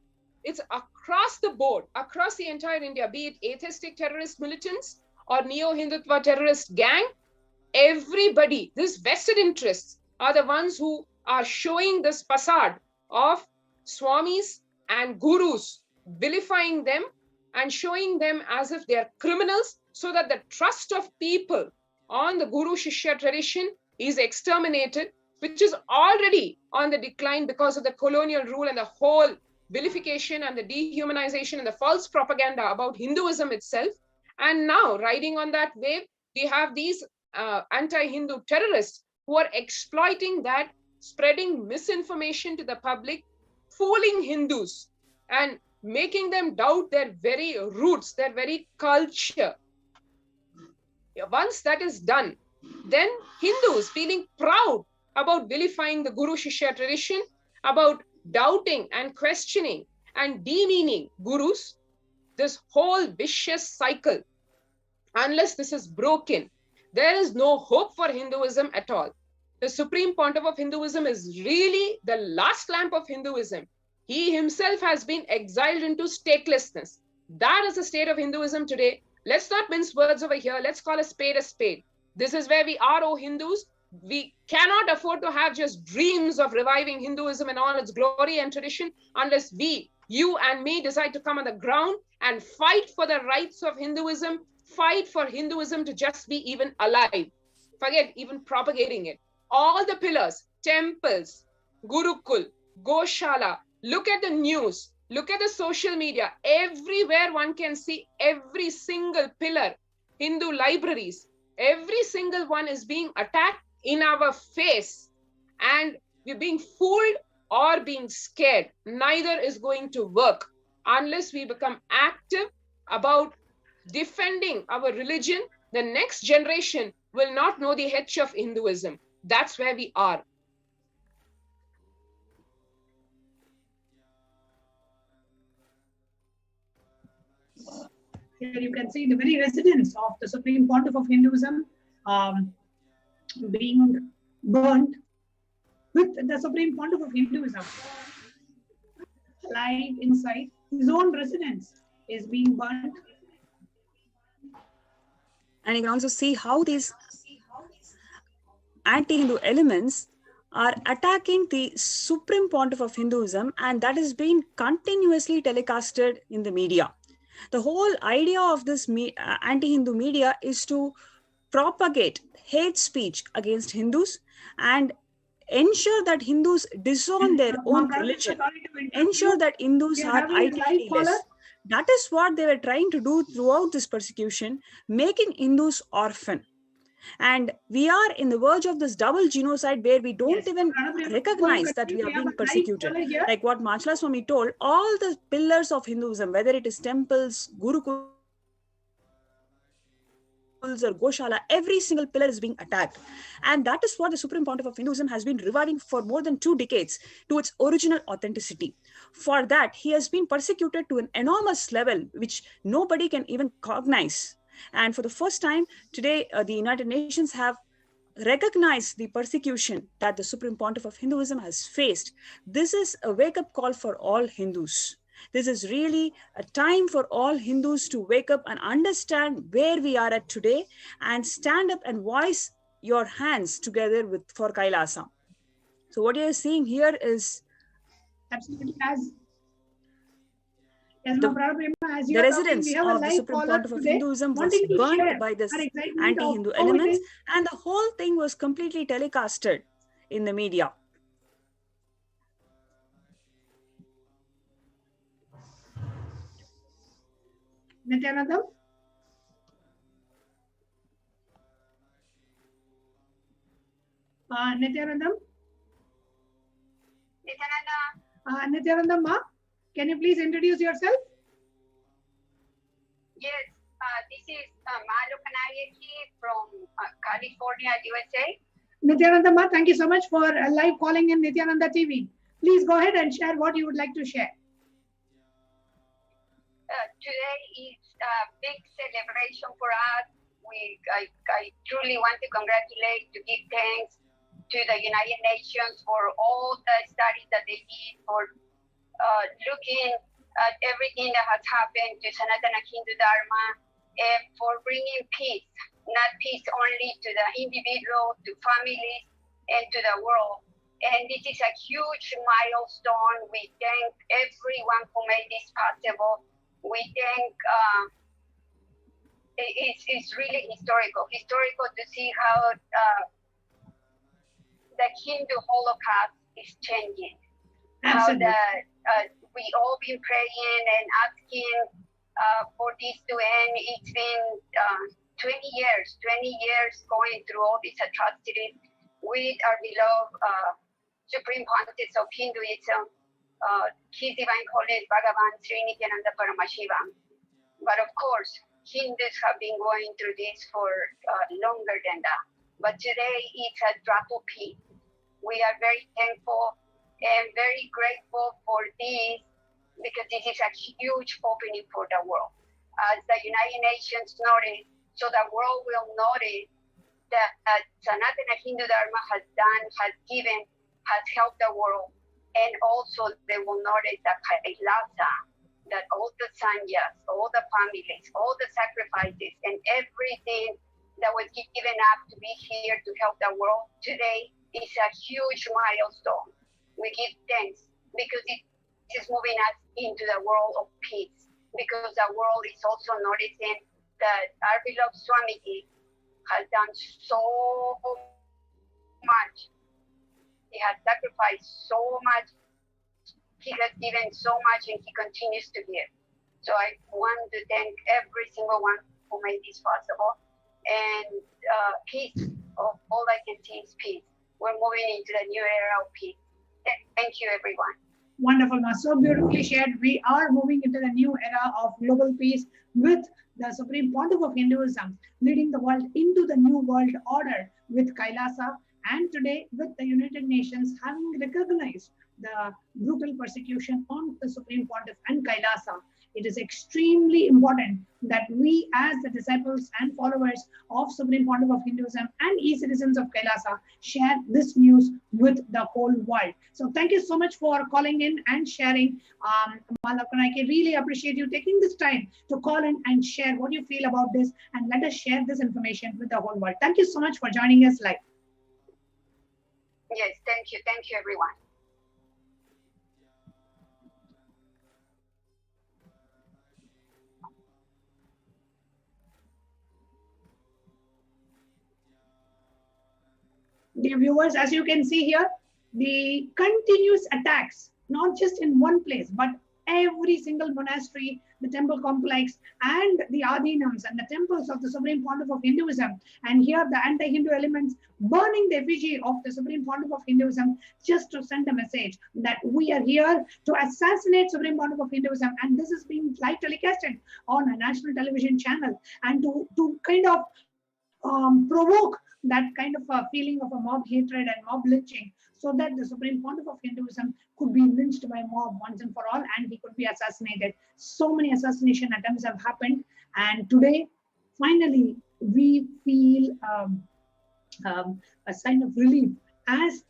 It's across the board, across the entire India, be it atheistic terrorist militants or neo-Hindutva terrorist gang. Everybody, these vested interests are the ones who are showing this facade of swamis and gurus, vilifying them and showing them as if they are criminals, so that the trust of people on the Guru Shishya tradition is exterminated, which is already on the decline because of the colonial rule and the whole vilification and the dehumanization and the false propaganda about Hinduism itself. And now, riding on that wave, we have these anti-Hindu terrorists who are exploiting that, spreading misinformation to the public, fooling Hindus and making them doubt their very roots, their very culture. Once that is done, then Hindus feeling proud about vilifying the Guru Shishya tradition, about doubting and questioning and demeaning gurus, this whole vicious cycle, unless this is broken, there is no hope for Hinduism at all. The Supreme Pontiff of Hinduism is really the last lamp of Hinduism. He himself has been exiled into statelessness. That is the state of Hinduism today. Let's not mince words over here. Let's call a spade a spade. This is where we are, O Hindus. We cannot afford to have just dreams of reviving Hinduism and all its glory and tradition unless we, you and me, decide to come on the ground and fight for the rights of Hinduism, fight for Hinduism to just be even alive. Forget even propagating it. All the pillars, temples, Gurukul, Goshala, look at the news, look at the social media. Everywhere one can see every single pillar, Hindu libraries, every single one is being attacked in our face. And we're being fooled or being scared. Neither is going to work unless we become active about defending our religion. The next generation will not know the H of Hinduism. That's where we are. Here you can see the very residents of the Supreme Pontiff of Hinduism being burnt with the Supreme Pontiff of Hinduism alive inside his own residence is being burnt. And you can also see how these anti-Hindu elements are attacking the Supreme Pontiff of Hinduism, and that is being continuously telecasted in the media. The whole idea of this anti-Hindu media is to propagate hate speech against Hindus and ensure that Hindus disown their own religion, ensure that Hindus are identityless. That is what they were trying to do throughout this persecution, making Hindus orphan. And we are in the verge of this double genocide where we don't even recognize that we are being persecuted. Like what Machala Swami told, all the pillars of Hinduism, whether it is temples, Gurukuls or Goshala, every single pillar is being attacked. And that is what the Supreme Pontiff of Hinduism has been reviving for more than 2 decades to its original authenticity. For that, he has been persecuted to an enormous level, which nobody can even cognize. And for the first time today, the United Nations have recognized the persecution that the Supreme Pontiff of Hinduism has faced. This is a wake-up call for all Hindus. This is really a time for all Hindus to wake up and understand where we are at today and stand up and voice your hands together for Kailasa. So what you're seeing here is absolutely the residents of the Supreme Pontiff of Hinduism was burnt by this anti-Hindu elements, and the whole thing was completely telecasted in the media. Nityanandam? Nityanandam? Nityanandam, ma? Can you please introduce yourself? Yes, this is Malu Kanayaki from California, USA. Nityananda, thank you so much for live calling in Nityananda TV. Please go ahead and share what you would like to share. Today is a big celebration for us. I truly want to congratulate, to give thanks to the United Nations for all the studies that they did, for looking at everything that has happened to Sanatana Hindu Dharma, and for bringing peace, not peace only to the individual, to families, and to the world. And this is a huge milestone. We thank everyone who made this possible. We thank, it's really historical to see how the Hindu Holocaust is changing. Absolutely. How we all been praying and asking for this to end. It's been 20 years going through all these atrocities with our beloved Supreme Pontiff of Hinduism, His Divine Holiness Bhagavan Sri Nityananda Paramashiva. But of course, Hindus have been going through this for longer than that. But today it's a drop of peace. We are very thankful and very grateful for this, because this is a huge opening for the world. As the United Nations noted, so the world will notice that Sanatana Hindu Dharma has done, has given, has helped the world. And also they will notice that Kailasa, that all the sanyas, all the families, all the sacrifices, and everything that was given up to be here to help the world today is a huge milestone. We give thanks because it is moving us into the world of peace, because the world is also noticing that our beloved Swamiji has done so much. He has sacrificed so much. He has given so much, and he continues to give. So I want to thank every single one who made this possible. And peace, all I can see is peace. We're moving into the new era of peace. Thank you, everyone. Wonderful, Ma. So beautifully shared. We are moving into the new era of global peace with the Supreme Pontiff of Hinduism leading the world into the new world order with Kailasa, and today with the United Nations having recognized the brutal persecution on the Supreme Pontiff and Kailasa. It is extremely important that we, as the disciples and followers of Supreme Pontiff of Hinduism and e-citizens of Kailasa, share this news with the whole world. So thank you so much for calling in and sharing. I really appreciate you taking this time to call in and share what you feel about this, and let us share this information with the whole world. Thank you so much for joining us live. Yes, thank you, everyone. Dear viewers, as you can see here, the continuous attacks, not just in one place, but every single monastery, the temple complex, and the Adinams and the temples of the Supreme Pontiff of Hinduism. And here the anti-Hindu elements burning the effigy of the Supreme Pontiff of Hinduism just to send a message that we are here to assassinate Supreme Pontiff of Hinduism. And this is being live telecasted on a national television channel, and to kind of provoke that kind of a feeling of a mob hatred and mob lynching, so that the Supreme Pontiff of Hinduism could be lynched by mob once and for all, and he could be assassinated. So many assassination attempts have happened, and today, finally, we feel a sign of relief as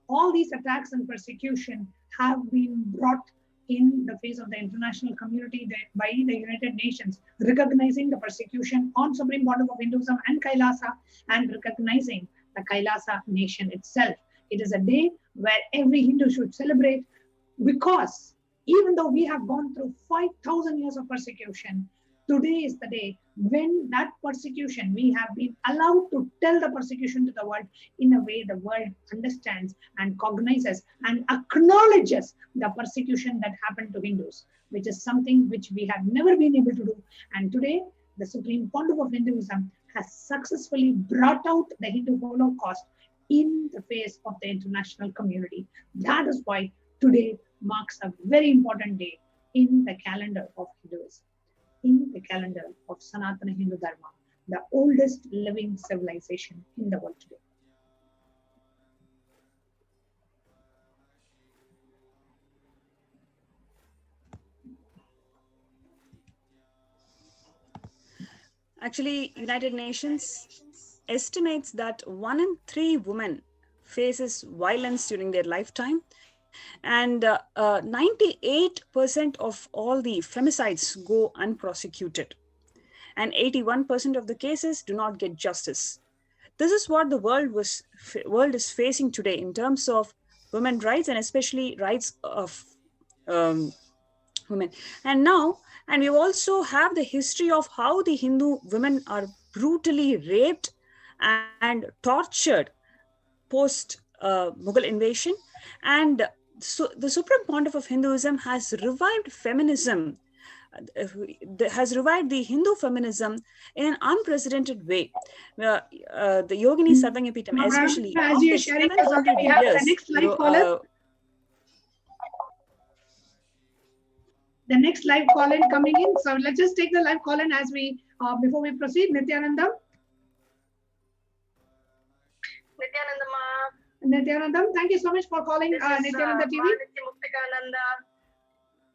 all these attacks and persecution have been brought in the face of the international community by the United Nations, recognizing the persecution on Supreme Pontiff of Hinduism and Kailasa, and recognizing the Kailasa nation itself. It is a day where every Hindu should celebrate, because even though we have gone through 5,000 years of persecution, today is the day when that persecution, we have been allowed to tell the persecution to the world in a way the world understands and cognizes and acknowledges the persecution that happened to Hindus, which is something which we have never been able to do. And today, the Supreme Pontiff of Hinduism has successfully brought out the Hindu Holocaust in the face of the international community. That is why today marks a very important day in the calendar of Hinduism, in the calendar of Sanatana Hindu Dharma, the oldest living civilization in the world today. Actually, United Nations estimates that 1 in 3 women faces violence during their lifetime. And 98% of all the femicides go unprosecuted. And 81% of the cases do not get justice. This is what the world is facing today in terms of women's rights, and especially rights of women. And we also have the history of how the Hindu women are brutally raped and tortured post Mughal invasion. And so the Supreme Pontiff of Hinduism has revived feminism, has revived the Hindu feminism in an unprecedented way. The Yogini Sarvangapitam, especially as you're sharing us, we have the next live caller. The next live call-in coming in. So let's just take the live call-in as we before we proceed. Nityanandam. Nityanandam, thank you so much for calling Nityananda TV.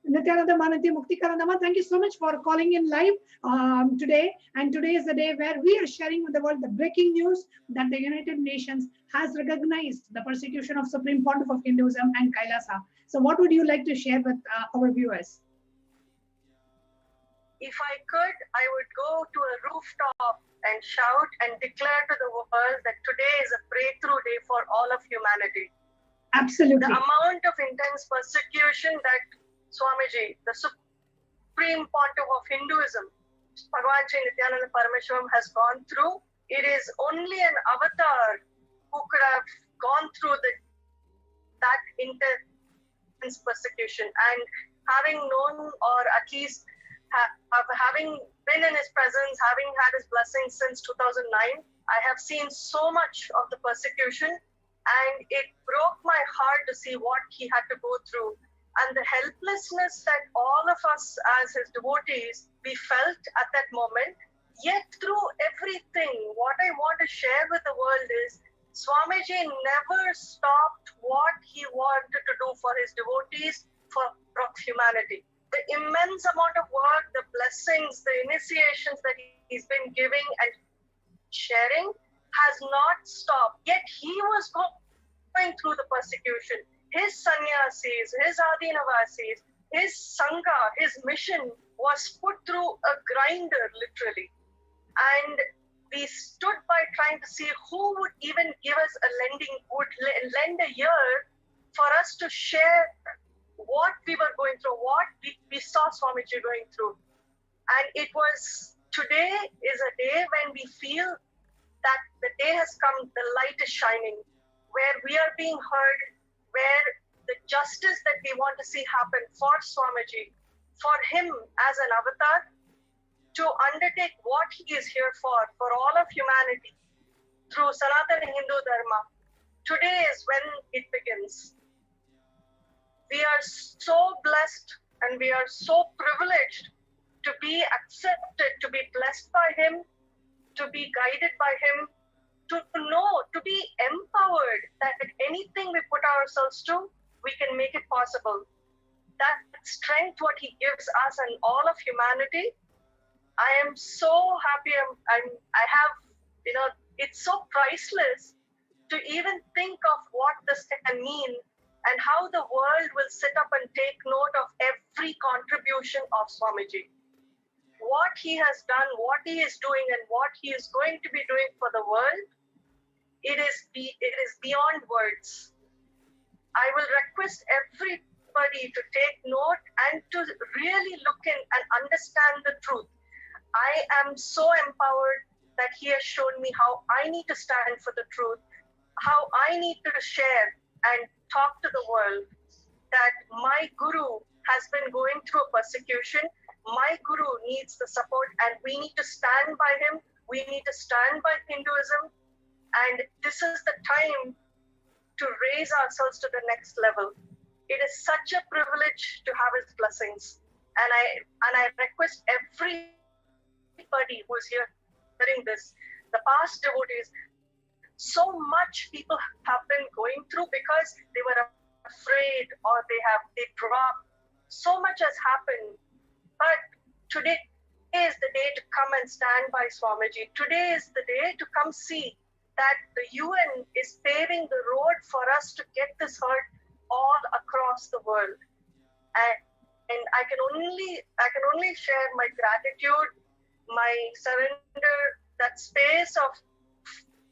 Nityananda Manati Muktikarandama, thank you so much for calling in live today. And today is the day where we are sharing with the world the breaking news that the United Nations has recognized the persecution of Supreme Pontiff of Hinduism and Kailasa. So what would you like to share with our viewers? If I could, I would go to a rooftop and shout and declare to the world that today is a breakthrough day for all of humanity. Absolutely. The amount of intense persecution that Swamiji, the Supreme Pontiff of Hinduism, Bhagavan Sri Nityananda Parameshwaram has gone through, it is only an avatar who could have gone through that intense persecution. And having known, or at least having been in his presence, having had his blessings since 2009, I have seen so much of the persecution, and it broke my heart to see what he had to go through. And the helplessness that all of us as his devotees, we felt at that moment. Yet through everything, what I want to share with the world is Swamiji never stopped what he wanted to do for his devotees, for humanity. The immense amount of work, the blessings, the initiations that he's been giving and sharing has not stopped. Yet he was going through the persecution. His sannyasis, his adinavasis, his sangha, his mission was put through a grinder, literally. And we stood by trying to see who would even give us would lend a ear for us to share what we were going through, what we saw Swamiji going through. And it was, today is a day when we feel that the day has come, the light is shining, where we are being heard, where the justice that we want to see happen for Swamiji, for him as an avatar, to undertake what he is here for all of humanity, through Sanatana Hindu Dharma. Today is when it begins. We are so blessed and we are so privileged to be accepted, to be blessed by him, to be guided by him, to know, to be empowered that anything we put ourselves to, we can make it possible. That strength, what he gives us and all of humanity, I am so happy. I have, it's so priceless to even think of what this can mean and how the world will sit up and take note of every contribution of Swamiji. What he has done, what he is doing, and what he is going to be doing for the world, it is beyond words. I will request everybody to take note and to really look in and understand the truth. I am so empowered that he has shown me how I need to stand for the truth, how I need to share and talk to the world that my guru has been going through a persecution. My guru needs the support and we need to stand by him. We need to stand by Hinduism. And this is the time to raise ourselves to the next level. It is such a privilege to have his blessings. And I request everybody who is here hearing this, the past devotees, so much people have been going through because they were afraid or they dropped. So much has happened. But today is the day to come and stand by Swamiji. Today is the day to come see that the UN is paving the road for us to get this heard all across the world. And I can only share my gratitude, my surrender, that space of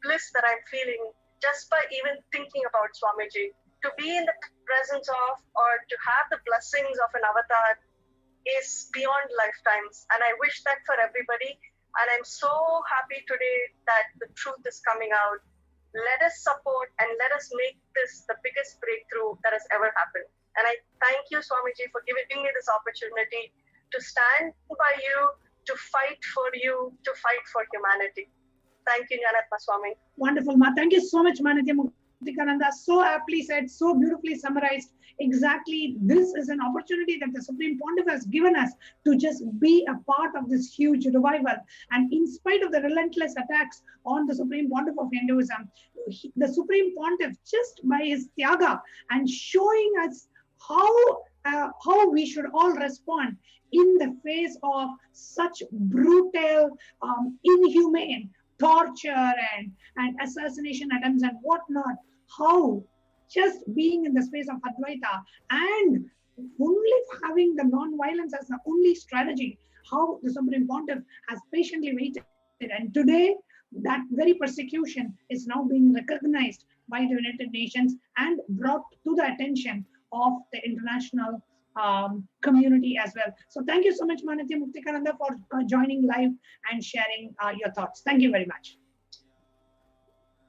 bliss that I'm feeling just by even thinking about Swamiji. To be in the presence of, or to have the blessings of an avatar is beyond lifetimes. And I wish that for everybody. And I'm so happy today that the truth is coming out. Let us support and let us make this the biggest breakthrough that has ever happened. And I thank you, Swamiji, for giving me this opportunity to stand by you, to fight for you, to fight for humanity. Thank you, Jnanatma Swami. Wonderful, Ma. Thank you so much, Manatya Muktikananda. So aptly said, so beautifully summarized. Exactly, this is an opportunity that the Supreme Pontiff has given us to just be a part of this huge revival. And in spite of the relentless attacks on the Supreme Pontiff of Hinduism, the Supreme Pontiff, just by his tyaga and showing us how we should all respond in the face of such brutal, inhumane torture and assassination attempts and whatnot, how just being in the space of Advaita and only having the non-violence as the only strategy, how the Supreme Pontiff has patiently waited. And today, that very persecution is now being recognized by the United Nations and brought to the attention of the international community as well. So thank you so much, Manatya Muktikananda, for joining live and sharing your thoughts. Thank you very much.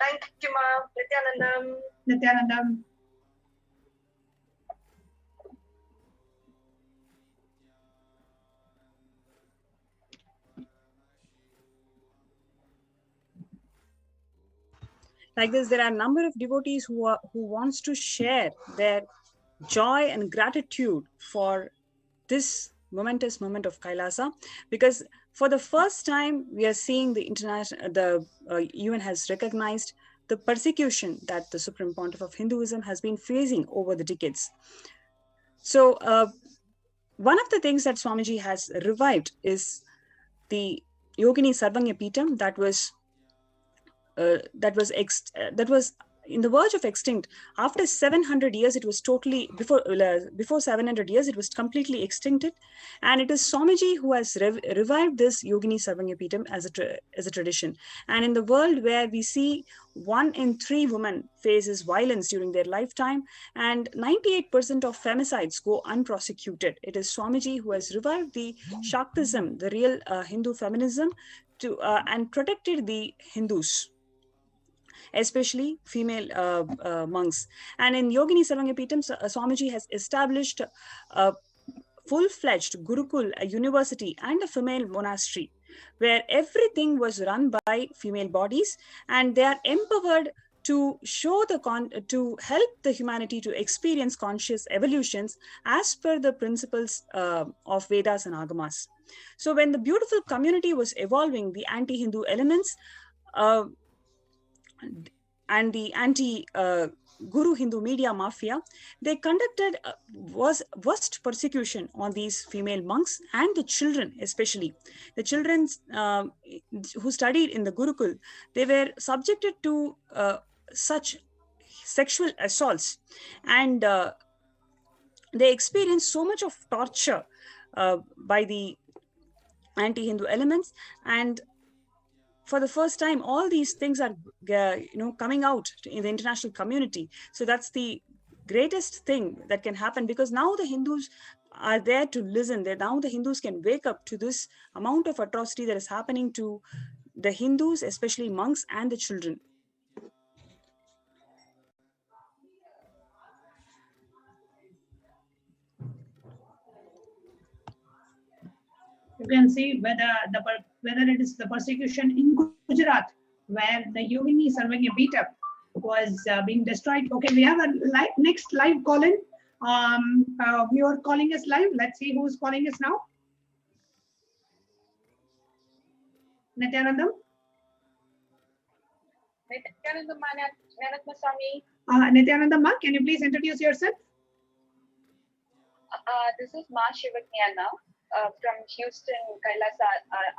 Thank you, Ma. Nityanandam. Nityanandam. Like this, there are a number of devotees who wants to share their joy and gratitude for this momentous moment of Kailasa, because for the first time we are seeing the UN has recognized the persecution that the Supreme Pontiff of Hinduism has been facing over the decades. So one of the things that Swamiji has revived is the Yogini Sarvanya Peetham that was in the verge of extinct. After 700 years, it was totally, before 700 years, it was completely extincted. And it is Swamiji who has revived this Yogini Sarvanya Peetham as a tradition. And in the world where we see 1 in 3 women faces violence during their lifetime, and 98% of femicides go unprosecuted, it is Swamiji who has revived the Shaktism, the real Hindu feminism, and protected the Hindus, especially female monks. And in Yogini Sarvanya Peetham, Swamiji has established a full-fledged Gurukul, a university, and a female monastery, where everything was run by female bodies, and they are empowered to show to help the humanity to experience conscious evolutions as per the principles of Vedas and Agamas. So when the beautiful community was evolving, the anti-Hindu elements and the anti-Guru Hindu media mafia, they conducted worst persecution on these female monks and the children, especially. The children who studied in the Gurukul, they were subjected to such sexual assaults, and they experienced so much of torture by the anti-Hindu elements. And for the first time, all these things are coming out in the international community. So that's the greatest thing that can happen, because now the Hindus are there to listen. Now the Hindus can wake up to this amount of atrocity that is happening to the Hindus, especially monks and the children. You can see whether it is the persecution in Gujarat, where the Yogini Sarvanya Peetham was being destroyed. Okay, we have a next live call-in. Viewer calling us live. Let's see who's calling us now. Nityanandam? Nityanandam Nyanatma Swami. Nityanandam, can you please introduce yourself? This is Ma Shivajnana from Houston, Kailasa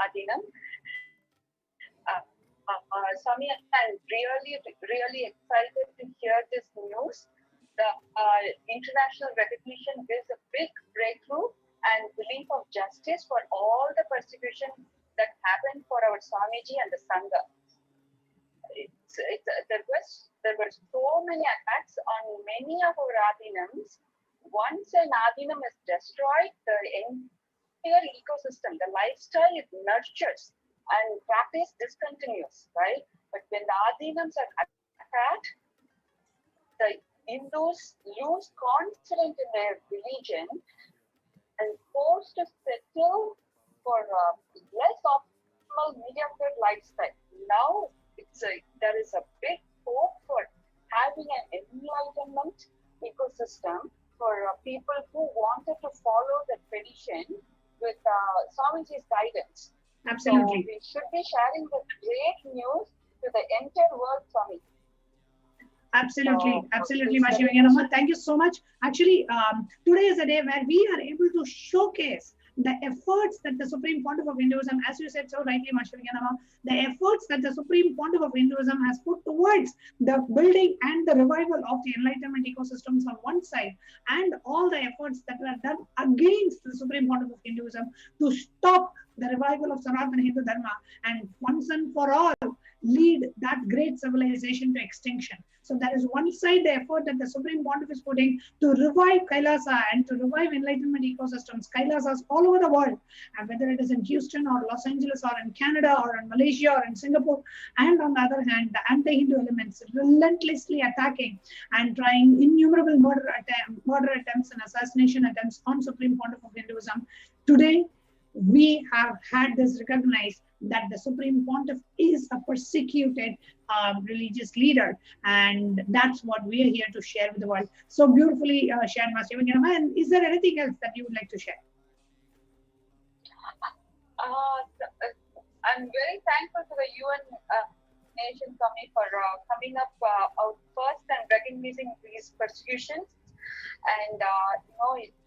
Adinam. Swami, I'm really excited to hear this news. The international recognition is a big breakthrough and relief of justice for all the persecution that happened for our Swamiji and the Sangha. There were so many attacks on many of our Adinams. Once an Adinam is destroyed, the entire ecosystem, the lifestyle, it nurtures and practice discontinues, right? But when the Adinams are attacked, the Hindus lose confidence in their religion and forced to settle for less optimal mediocre lifestyle. Now there is a big hope for having an enlightenment ecosystem for people who wanted to follow the tradition with Swamiji's guidance. Absolutely. So we should be sharing the great news to the entire world, Swami. Absolutely, Mashivanganamma. Thank you so much. Actually, today is a day where we are able to showcase the efforts that the Supreme Pontiff of Hinduism, as you said so rightly, Mashivanganamma, the efforts that the Supreme Pontiff of Hinduism has put towards the building and the revival of the enlightenment ecosystems on one side, and all the efforts that were done against the Supreme Pontiff of Hinduism to stop the revival of Sanatana Hindu Dharma and once and for all lead that great civilization to extinction. So there is one side the effort that the Supreme Pontiff is putting to revive Kailasa and to revive enlightenment ecosystems, Kailasas all over the world, and whether it is in Houston or Los Angeles or in Canada or in Malaysia or in Singapore, and on the other hand, the anti-Hindu elements relentlessly attacking and trying innumerable murder attempts and assassination attempts on Supreme Pontiff of Hinduism. Today, we have had this recognized that the Supreme Pontiff is a persecuted religious leader, and that's what we are here to share with the world. So beautifully shared, Master Vanyanama. And is there anything else that you would like to share? I'm very thankful to the UN Nation Committee for coming up out first and recognizing these persecutions. And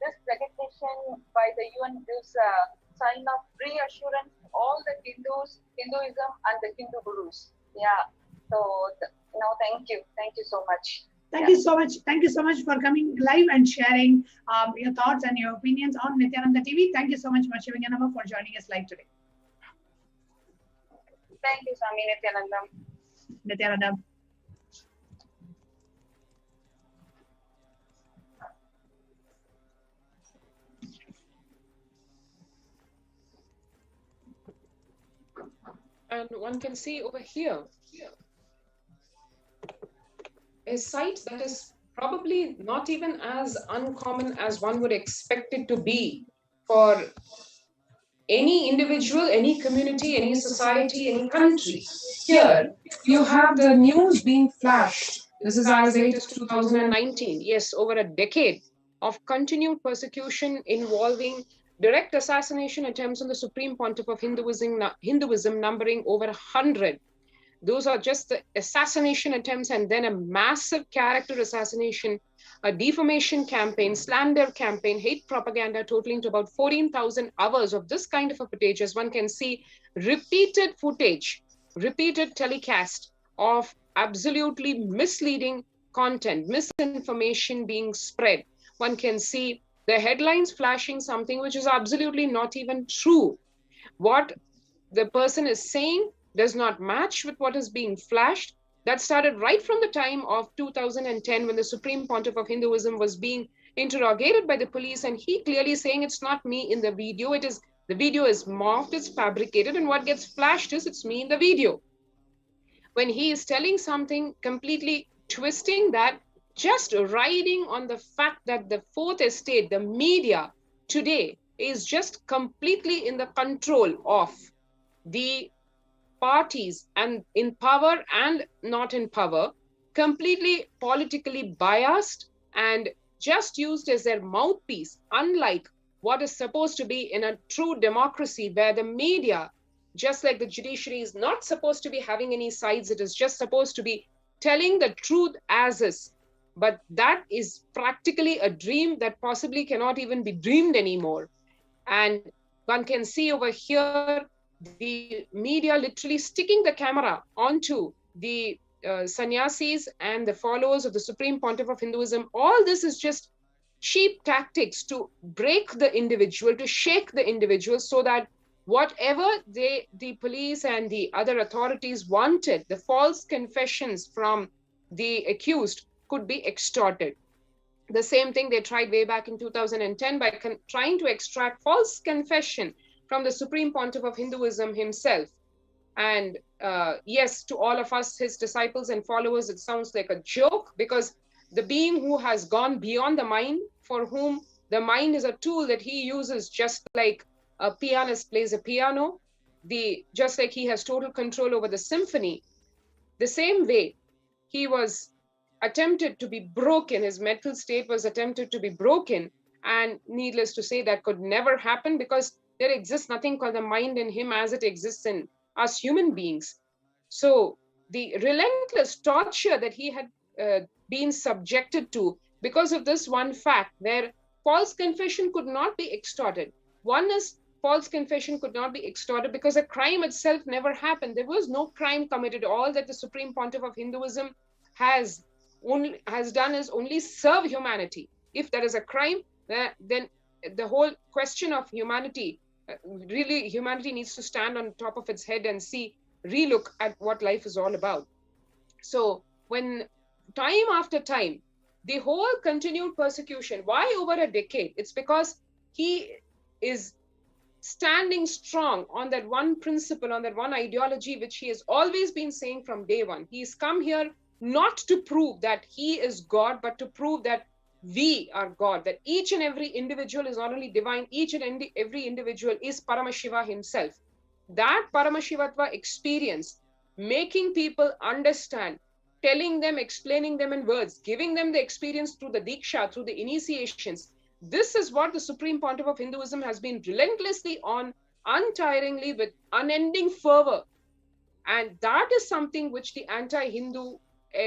this recognition by the UN gives a sign of reassurance to all the Hinduism and the Hindu gurus. Yeah. So thank you so much. Thank you so much. Thank you so much for coming live and sharing your thoughts and your opinions on Nityananda TV. Thank you so much, Mashivanganamma, for joining us live today. Thank you, Swami Nityanandam. Nityananda. And one can see over here a site that is probably not even as uncommon as one would expect it to be for any individual, any community, any society, any country. Here, you have the news being flashed. This is as late as 2019. Yes, over a decade of continued persecution involving direct assassination attempts on the Supreme Pontiff of Hinduism numbering over 100. Those are just the assassination attempts, and then a massive character assassination, a defamation campaign, slander campaign, hate propaganda totaling to about 14,000 hours of this kind of a footage. As one can see, repeated footage, repeated telecast of absolutely misleading content, misinformation being spread. One can see the headlines flashing something which is absolutely not even true. What the person is saying does not match with what is being flashed. That started right from the time of 2010 when the Supreme Pontiff of Hinduism was being interrogated by the police, and he clearly saying it's not me in the video. The video is morphed, it's fabricated, and what gets flashed is it's me in the video. When he is telling something, completely twisting that, just riding on the fact that the fourth estate, the media today, is just completely in the control of the parties and in power and not in power, completely politically biased and just used as their mouthpiece, unlike what is supposed to be in a true democracy where the media, just like the judiciary, is not supposed to be having any sides. It is just supposed to be telling the truth as is. But that is practically a dream that possibly cannot even be dreamed anymore. And one can see over here the media literally sticking the camera onto the sannyasis and the followers of the Supreme Pontiff of Hinduism. All this is just cheap tactics to break the individual, to shake the individual, so that whatever the police and the other authorities wanted, the false confessions from the accused, could be extorted. The same thing they tried way back in 2010 by trying to extract false confession from the Supreme Pontiff of Hinduism himself. And yes, to all of us, his disciples and followers, it sounds like a joke, because the being who has gone beyond the mind, for whom the mind is a tool that he uses just like a pianist plays a piano, just like he has total control over the symphony, the same way he was attempted to be broken, his mental state was attempted to be broken, and needless to say, that could never happen, because there exists nothing called the mind in him as it exists in us human beings. So the relentless torture that he had been subjected to because of this one fact, where false confession could not be extorted. One is, false confession could not be extorted because a crime itself never happened. There was no crime committed. All that the Supreme Pontiff of Hinduism has done is only serve humanity. If there is a crime, then the whole question of humanity, really humanity needs to stand on top of its head and relook at what life is all about. So when time after time, the whole continued persecution, why over a decade? It's because he is standing strong on that one principle, on that one ideology, which he has always been saying from day one. He's come here not to prove that he is God, but to prove that we are God, that each and every individual is not only divine, each and every individual is Paramashiva himself. That Paramashivatva experience, making people understand, telling them, explaining them in words, giving them the experience through the Diksha, through the initiations, this is what the Supreme Pontiff of Hinduism has been relentlessly on, untiringly, with unending fervor. And that is something which the anti-Hindu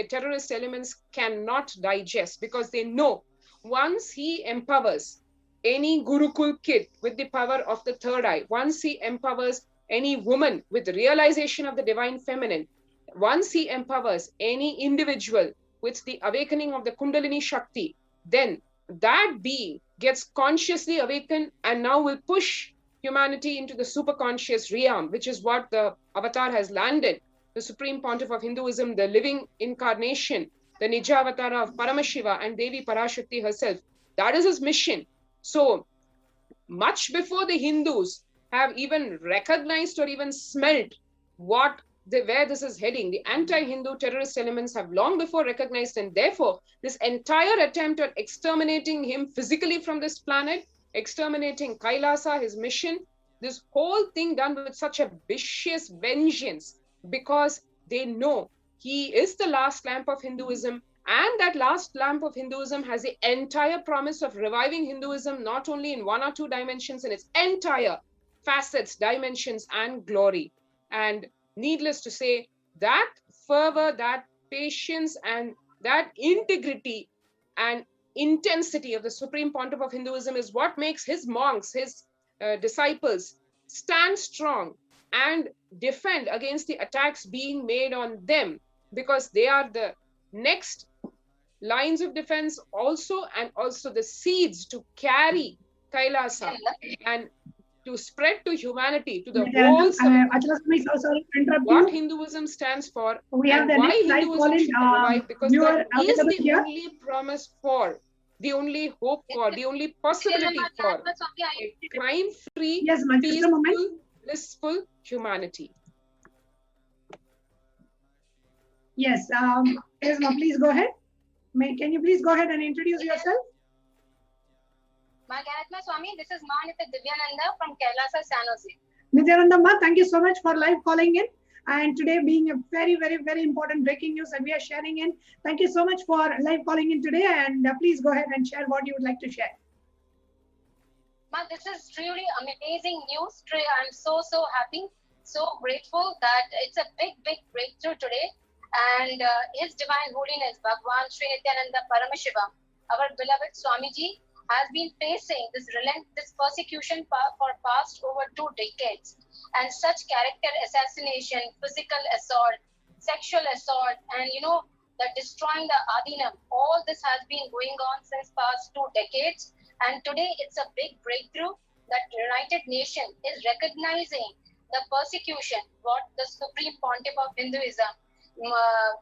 terrorist elements cannot digest, because they know once he empowers any Gurukul kid with the power of the third eye, once he empowers any woman with the realization of the divine feminine, once he empowers any individual with the awakening of the Kundalini Shakti, then that being gets consciously awakened and now will push humanity into the superconscious realm, which is what the avatar has landed. The Supreme Pontiff of Hinduism, the living incarnation, the Nija Avatara of Paramashiva and Devi Parashakti herself. That is his mission. So much before the Hindus have even recognized or even smelt where this is heading, the anti-Hindu terrorist elements have long before recognized, and therefore this entire attempt at exterminating him physically from this planet, exterminating Kailasa, his mission, this whole thing done with such a vicious vengeance, because they know he is the last lamp of Hinduism, and that last lamp of Hinduism has the entire promise of reviving Hinduism, not only in one or two dimensions, in its entire facets, dimensions, and glory. And needless to say, that fervor, that patience, and that integrity and intensity of the Supreme Pontiff of Hinduism is what makes his monks, his disciples, stand strong and defend against the attacks being made on them, because they are the next lines of defense also, and also the seeds to carry Kailasa and to spread to humanity, to the whole what Hinduism stands for, we have and why Hinduism should revive, because that is the only promise for, the only hope for, the only possibility for a crime-free, peaceful, blissful humanity. Yes, Esma, please go ahead. Can you please go ahead and introduce yourself? Magaratma Swami, this is Manita Divyananda from Kailasa, San Jose. Nityananda Ma, thank you so much for live calling in, and today being a very, very, very important breaking news that we are sharing in. Thank you so much for live calling in today, and please go ahead and share what you would like to share. Ma, this is truly amazing news. I'm so happy, so grateful that it's a big breakthrough today. And His Divine Holiness Bhagwan Sri Nityananda Paramashiva, our beloved Swamiji, has been facing this relentless persecution for past over 2 decades. And such character assassination, physical assault, sexual assault, and the destroying the Adinam, all this has been going on since past 2 decades. And today it's a big breakthrough that United Nations is recognizing the persecution what the Supreme Pontiff of Hinduism,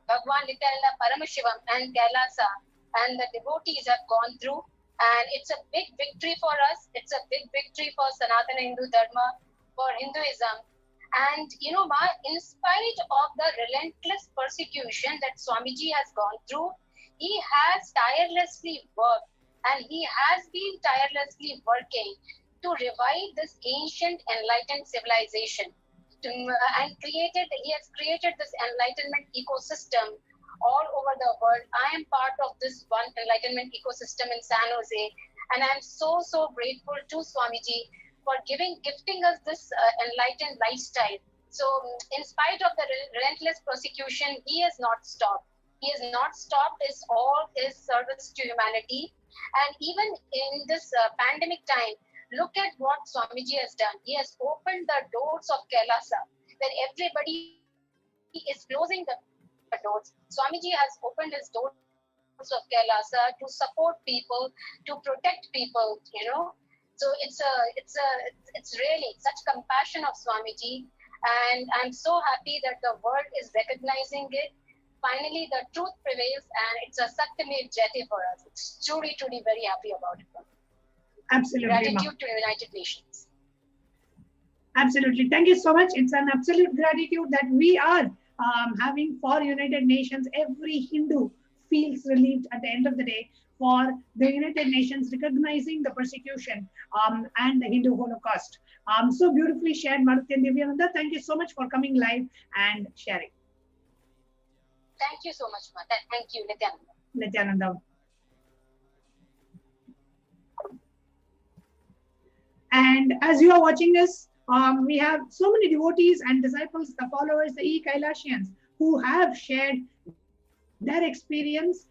Bhagwan Nityananda Paramashivam and Kailasa and the devotees have gone through. And it's a big victory for us. It's a big victory for Sanatana Hindu Dharma, for Hinduism. And Ma, in spite of the relentless persecution that Swamiji has gone through, he has tirelessly worked and he has been tirelessly working to revive this ancient enlightened civilization. And he has created this enlightenment ecosystem all over the world. I am part of this one enlightenment ecosystem in San Jose, and I'm so grateful to Swamiji for gifting us this enlightened lifestyle. So in spite of the relentless persecution, he has not stopped. He has not stopped all his service to humanity. And even in this pandemic time, look at what Swamiji has done. He has opened the doors of Kailasa, where everybody is closing the doors. Swamiji has opened his doors of Kailasa to support people, to protect people, So it's really such compassion of Swamiji, and I'm so happy that the world is recognizing it. Finally, the truth prevails, and it's a Satyamev Jayate for us. It's truly very happy about it. Absolutely. Gratitude to United Nations. Absolutely. Thank you so much. It's an absolute gratitude that we are having for United Nations. Every Hindu feels relieved at the end of the day for the United Nations recognizing the persecution and the Hindu Holocaust. So beautifully shared, Maruti and Divyananda. Thank you so much for coming live and sharing. Thank you so much, Ma. Thank you, Nityananda. Nityananda. And as you are watching this, we have so many devotees and disciples, the followers, the e-Kailasians, who have shared their experience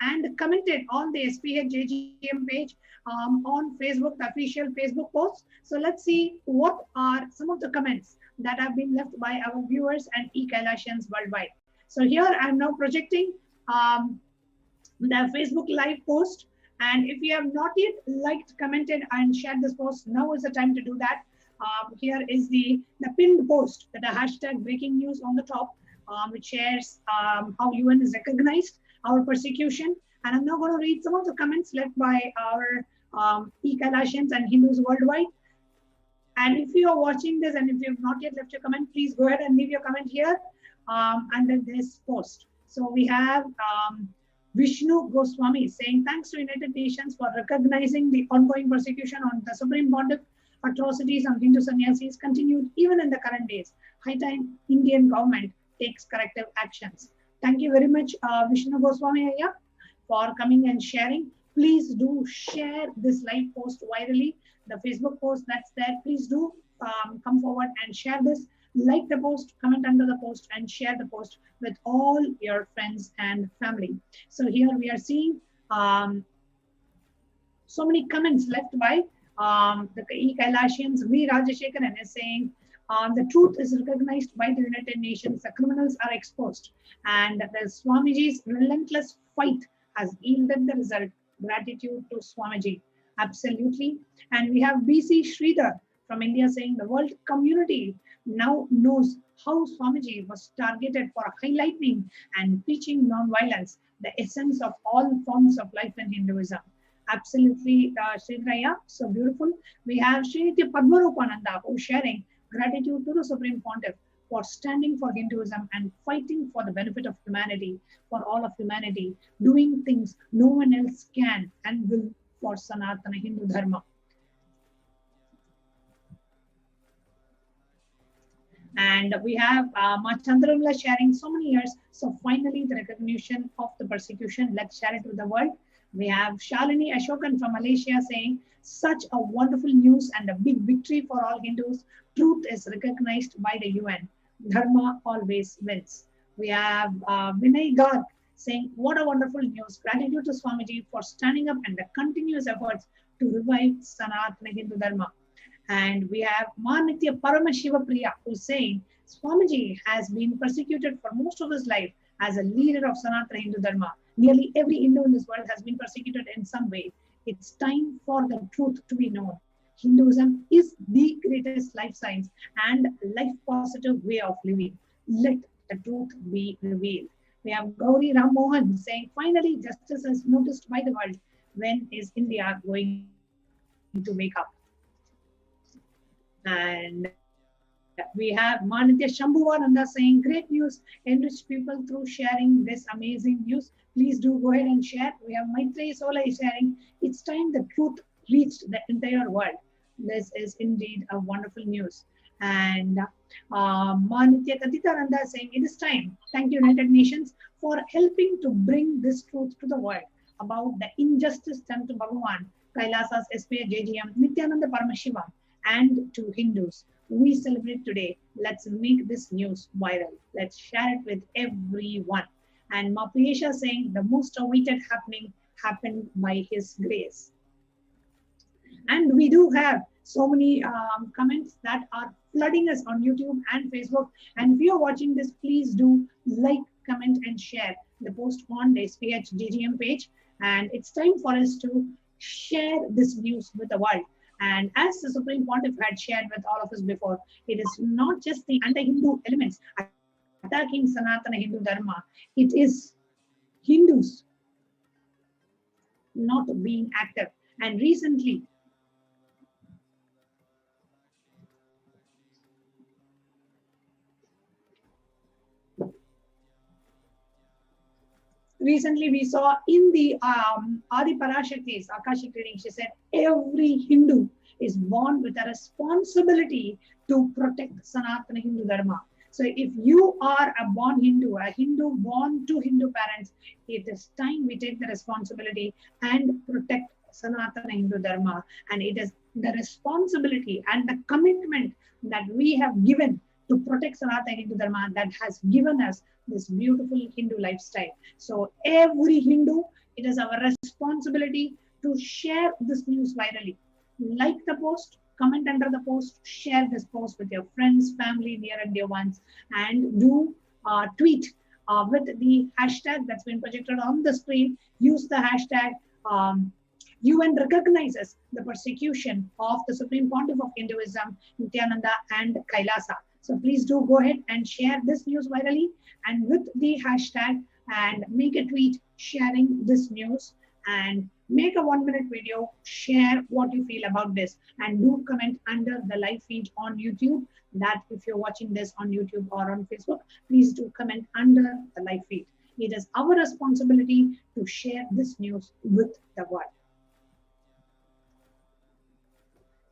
and commented on the SPH JGM page on Facebook, the official Facebook post. So let's see what are some of the comments that have been left by our viewers and e-Kailasians worldwide. So here I'm now projecting the Facebook live post. And if you have not yet liked, commented, and shared this post, now is the time to do that. Here is the pinned post with the hashtag breaking news on the top, which shares how UN is recognized, our persecution. And I'm now going to read some of the comments left by our e-Kailasians and Hindus worldwide. And if you are watching this and if you have not yet left your comment, please go ahead and leave your comment here under this post. So we have Vishnu Goswami saying, thanks to United Nations for recognizing the ongoing persecution on the Supreme Pontiff. Atrocities on Hindu sannyasis continued even in the current days. High time Indian government takes corrective actions. Thank you very much, Vishnu Goswami Ayya, for coming and sharing. Please do share this live post virally. The Facebook post that's there, please do come forward and share this. Like the post, comment under the post, and share the post with all your friends and family. So here we are seeing so many comments left by the e-Kailasians. V. Rajashekaran is saying, the truth is recognized by the United Nations, the criminals are exposed, and the Swamiji's relentless fight has yielded the result. Gratitude to Swamiji. Absolutely. And we have BC Sridhar from India saying, the world community now knows how Swamiji was targeted for highlighting and preaching non-violence, the essence of all forms of life in Hinduism. Absolutely, Sridharaya, so beautiful. We have Srinitya Padmarupananda who's sharing gratitude to the Supreme Pontiff for standing for Hinduism and fighting for the benefit of humanity, for all of humanity, doing things no one else can and will for Sanatana Hindu Dharma. And we have Chandramla sharing so many years. So finally, the recognition of the persecution, let's share it with the world. We have Shalini Ashokan from Malaysia saying, such a wonderful news and a big victory for all Hindus. Truth is recognized by the UN. Dharma always wins. We have Vinay Garg saying, what a wonderful news. Gratitude to Swamiji for standing up and the continuous efforts to revive Sanatana Hindu Dharma. And we have Manitya Paramashiva Priya, who's saying Swamiji has been persecuted for most of his life as a leader of Sanatana Hindu Dharma. Nearly every Hindu in this world has been persecuted in some way. It's time for the truth to be known. Hinduism is the greatest life science and life positive way of living. Let the truth be revealed. We have Gauri Ram Mohan saying, finally, justice is noticed by the world. When is India going to wake up? And we have Manitya Shambhuvananda saying, great news, enrich people through sharing this amazing news. Please do go ahead and share. We have Maitreyi Solai sharing, it's time the truth reached the entire world. This is indeed a wonderful news. And Manitya Katitananda saying, it is time. Thank you, United Nations, for helping to bring this truth to the world about the injustice done to Bhagavan, Kailasa's SPA JGM, Nityananda Paramashiva, and to Hindus. We celebrate today. Let's make this news viral. Let's share it with everyone. And Mapiyesha saying, the most awaited happening happened by His grace. And we do have so many comments that are flooding us on YouTube and Facebook. And if you're watching this, please do like, comment, and share the post on the SPH JGM page. And it's time for us to share this news with the world. And as the Supreme Pontiff had shared with all of us before, it is not just the anti-Hindu elements attacking Sanatana Hindu Dharma. It is Hindus not being active. And recently, we saw in the Adi Parashakti's Akashic reading, she said, every Hindu is born with a responsibility to protect Sanatana Hindu Dharma. So if you are a born Hindu, a Hindu born to Hindu parents, it is time we take the responsibility and protect Sanatana Hindu Dharma. And it is the responsibility and the commitment that we have given to protect Sanatana Hindu Dharma that has given us this beautiful Hindu lifestyle. So every Hindu, it is our responsibility to share this news virally. Like the post, comment under the post, share this post with your friends, family, near and dear ones, and do tweet with the hashtag that's been projected on the screen. Use the hashtag UN recognizes the persecution of the Supreme Pontiff of Hinduism, Nityananda and Kailasa. So please do go ahead and share this news virally and with the hashtag, and make a tweet sharing this news, and make a 1-minute video, share what you feel about this, and do comment under the live feed on YouTube. That if you're watching this on YouTube or on Facebook, please do comment under the live feed. It is our responsibility to share this news with the world.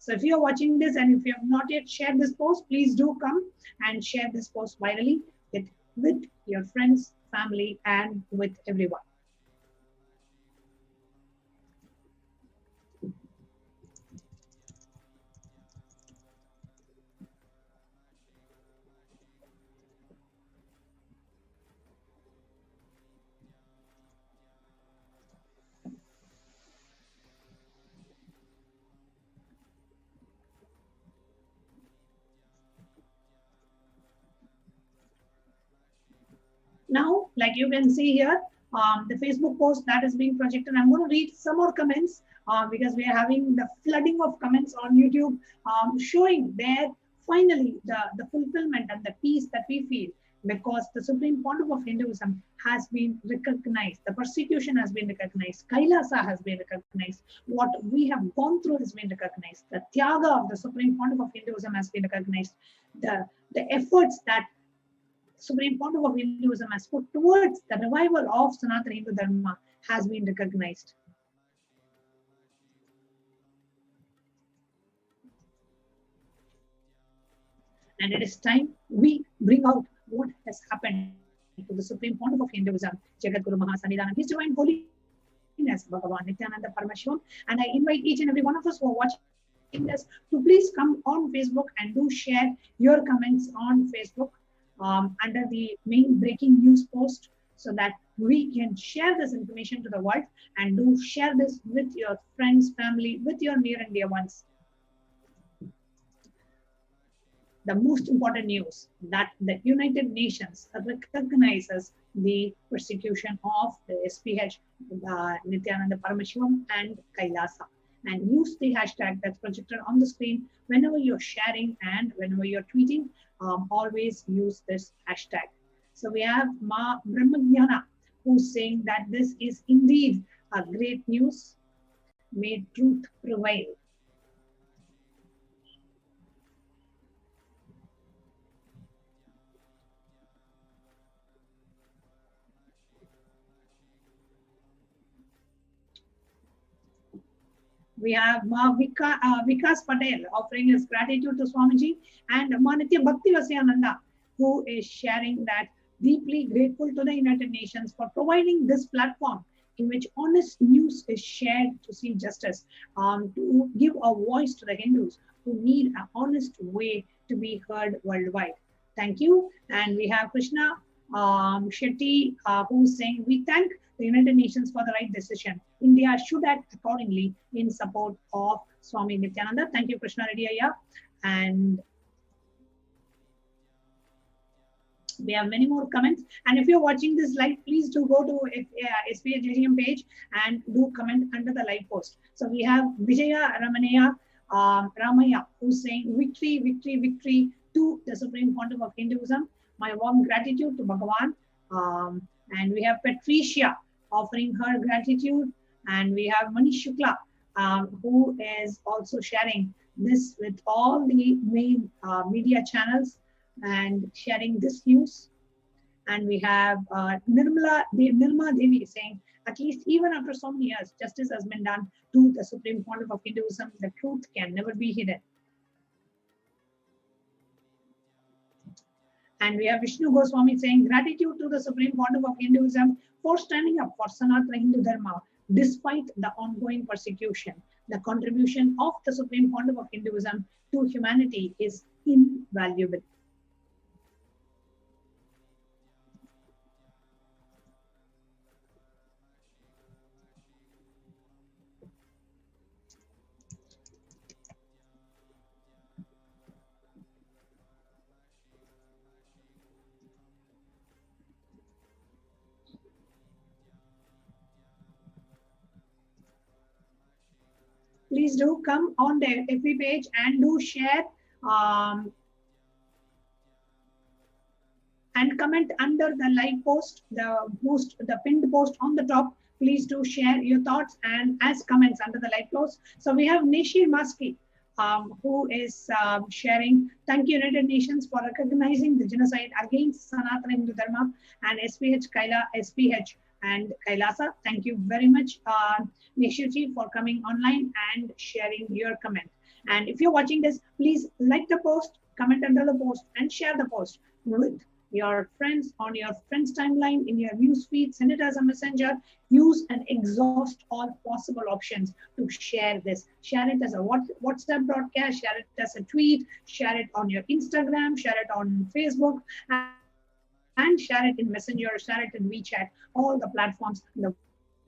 So if you're watching this and if you have not yet shared this post, please do come and share this post virally with your friends, family, and with everyone. Now, like you can see here, the Facebook post that is being projected. I'm going to read some more comments because we are having the flooding of comments on YouTube showing there finally the fulfillment and the peace that we feel because the Supreme Pontiff of Hinduism has been recognized. The persecution has been recognized. Kailasa has been recognized. What we have gone through has been recognized. The Tyaga of the Supreme Pontiff of Hinduism has been recognized. The efforts that Supreme Pontiff of Hinduism has put towards the revival of Sanatana Hindu Dharma has been recognized. And it is time we bring out what has happened to the Supreme Pontiff of Hinduism, Jagadguru Mahasannidhanam, His Divine Holiness, Bhagavan Nityananda Paramashivam. And I invite each and every one of us who are watching this to please come on Facebook and do share your comments on Facebook under the main breaking news post so that we can share this information to the world and do share this with your friends, family, with your near and dear ones. the most important news that the United Nations recognizes the persecution of the SPH, Nityananda Paramashivam and Kailasa. And use the hashtag that's projected on the screen whenever you're sharing and whenever you're tweeting. Always use this hashtag. So we have Ma Brahmajnana, who's saying that this is indeed a great news. May truth prevail. We have Vikas Patel offering his gratitude to Swamiji, and Manitya Bhakti Vasyananda, who is sharing that deeply grateful to the United Nations for providing this platform in which honest news is shared to see justice, to give a voice to the Hindus who need an honest way to be heard worldwide. Thank you. And we have Krishna Shetty, who's saying, we thank the United Nations for the right decision. India should act accordingly in support of Swami Nityananda. Thank you, Krishna Reddy Ayya. And we have many more comments. And if you're watching this live, please do go to SPHJGM page and do comment under the live post. So we have Vijaya Ramaya, who's saying, victory, victory, victory to the Supreme Pontiff of Hinduism. My warm gratitude to Bhagavan. And we have Patricia offering her gratitude. And we have Manish Shukla, who is also sharing this with all the main media channels and sharing this news. And we have Nirmala Devi saying, at least even after so many years, justice has been done to the Supreme Pontiff of Hinduism. The truth can never be hidden. And we have Vishnu Goswami saying, gratitude to the Supreme Pontiff of Hinduism for standing up for Sanatana Hindu Dharma despite the ongoing persecution. The contribution of the Supreme Pontiff of Hinduism to humanity is invaluable. Please do come on the FB page and do share and comment under the live post, the pinned post on the top. Please do share your thoughts and as comments under the live post. So we have Nishi Maski, who is sharing, thank you United Nations for recognizing the genocide against Sanatana Hindu Dharma and SPH and Kailasa. Thank you very much, Nishiji, for coming online and sharing your comment. And if you're watching this, please like the post, comment under the post, and share the post with your friends on your friends timeline, in your news feed, send it as a messenger. Use and exhaust all possible options to share this. Share it as a WhatsApp broadcast, share it as a tweet, share it on your Instagram, share it on Facebook, and share it in Messenger, share it in WeChat, all the platforms. The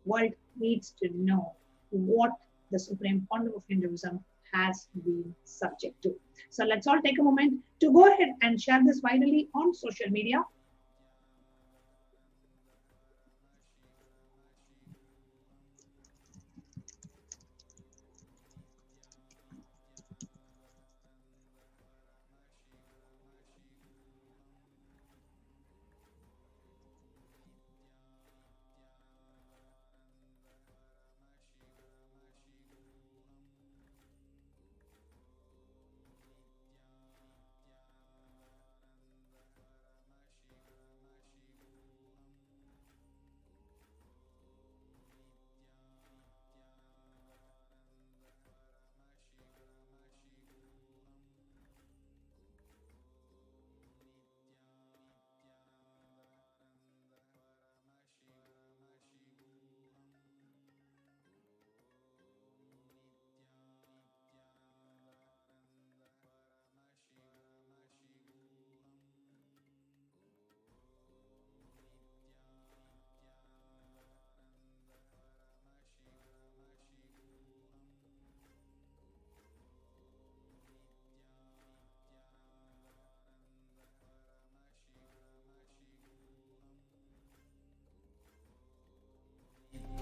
world needs to know what the Supreme Pontiff of Hinduism has been subject to. So let's all take a moment to go ahead and share this widely on social media.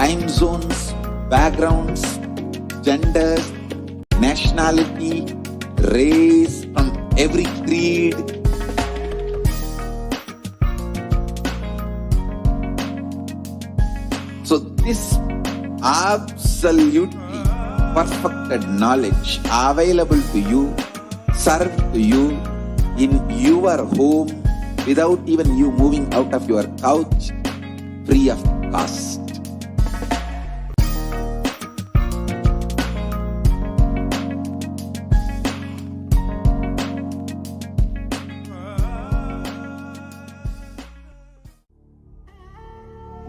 time zones, backgrounds, genders, nationality, race, from every creed. So this absolutely perfected knowledge available to you, served to you in your home without even you moving out of your couch, free of cost.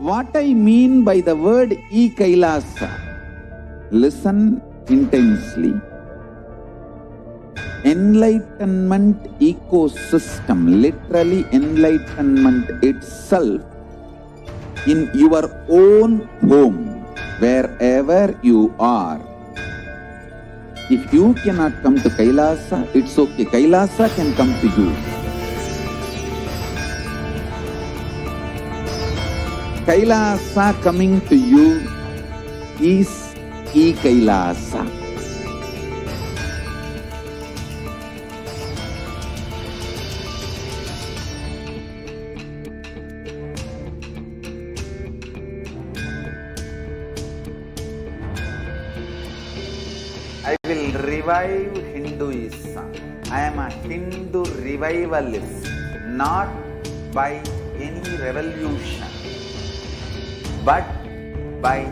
What I mean by the word Kailasa, listen intensely. Enlightenment ecosystem, literally enlightenment itself, in your own home, wherever you are. If you cannot come to Kailasa, it's okay. Kailasa can come to you. Kailasa coming to you is Kailasa. I will revive Hinduism. I am a Hindu revivalist, not by any revolution, but by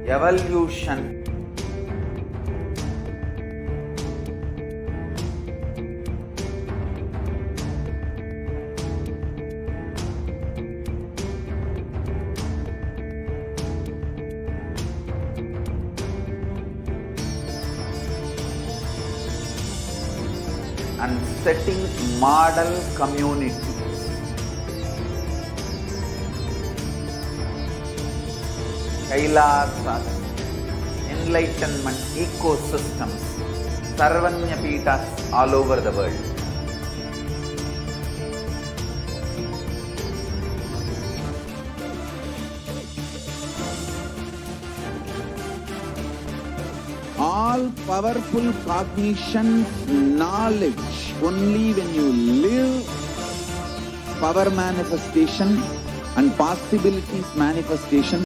evolution. And setting model community. Kailasa, enlightenment ecosystems, Sarvanya Peethas all over the world. All powerful cognition, knowledge, only when you live power manifestation and possibilities manifestation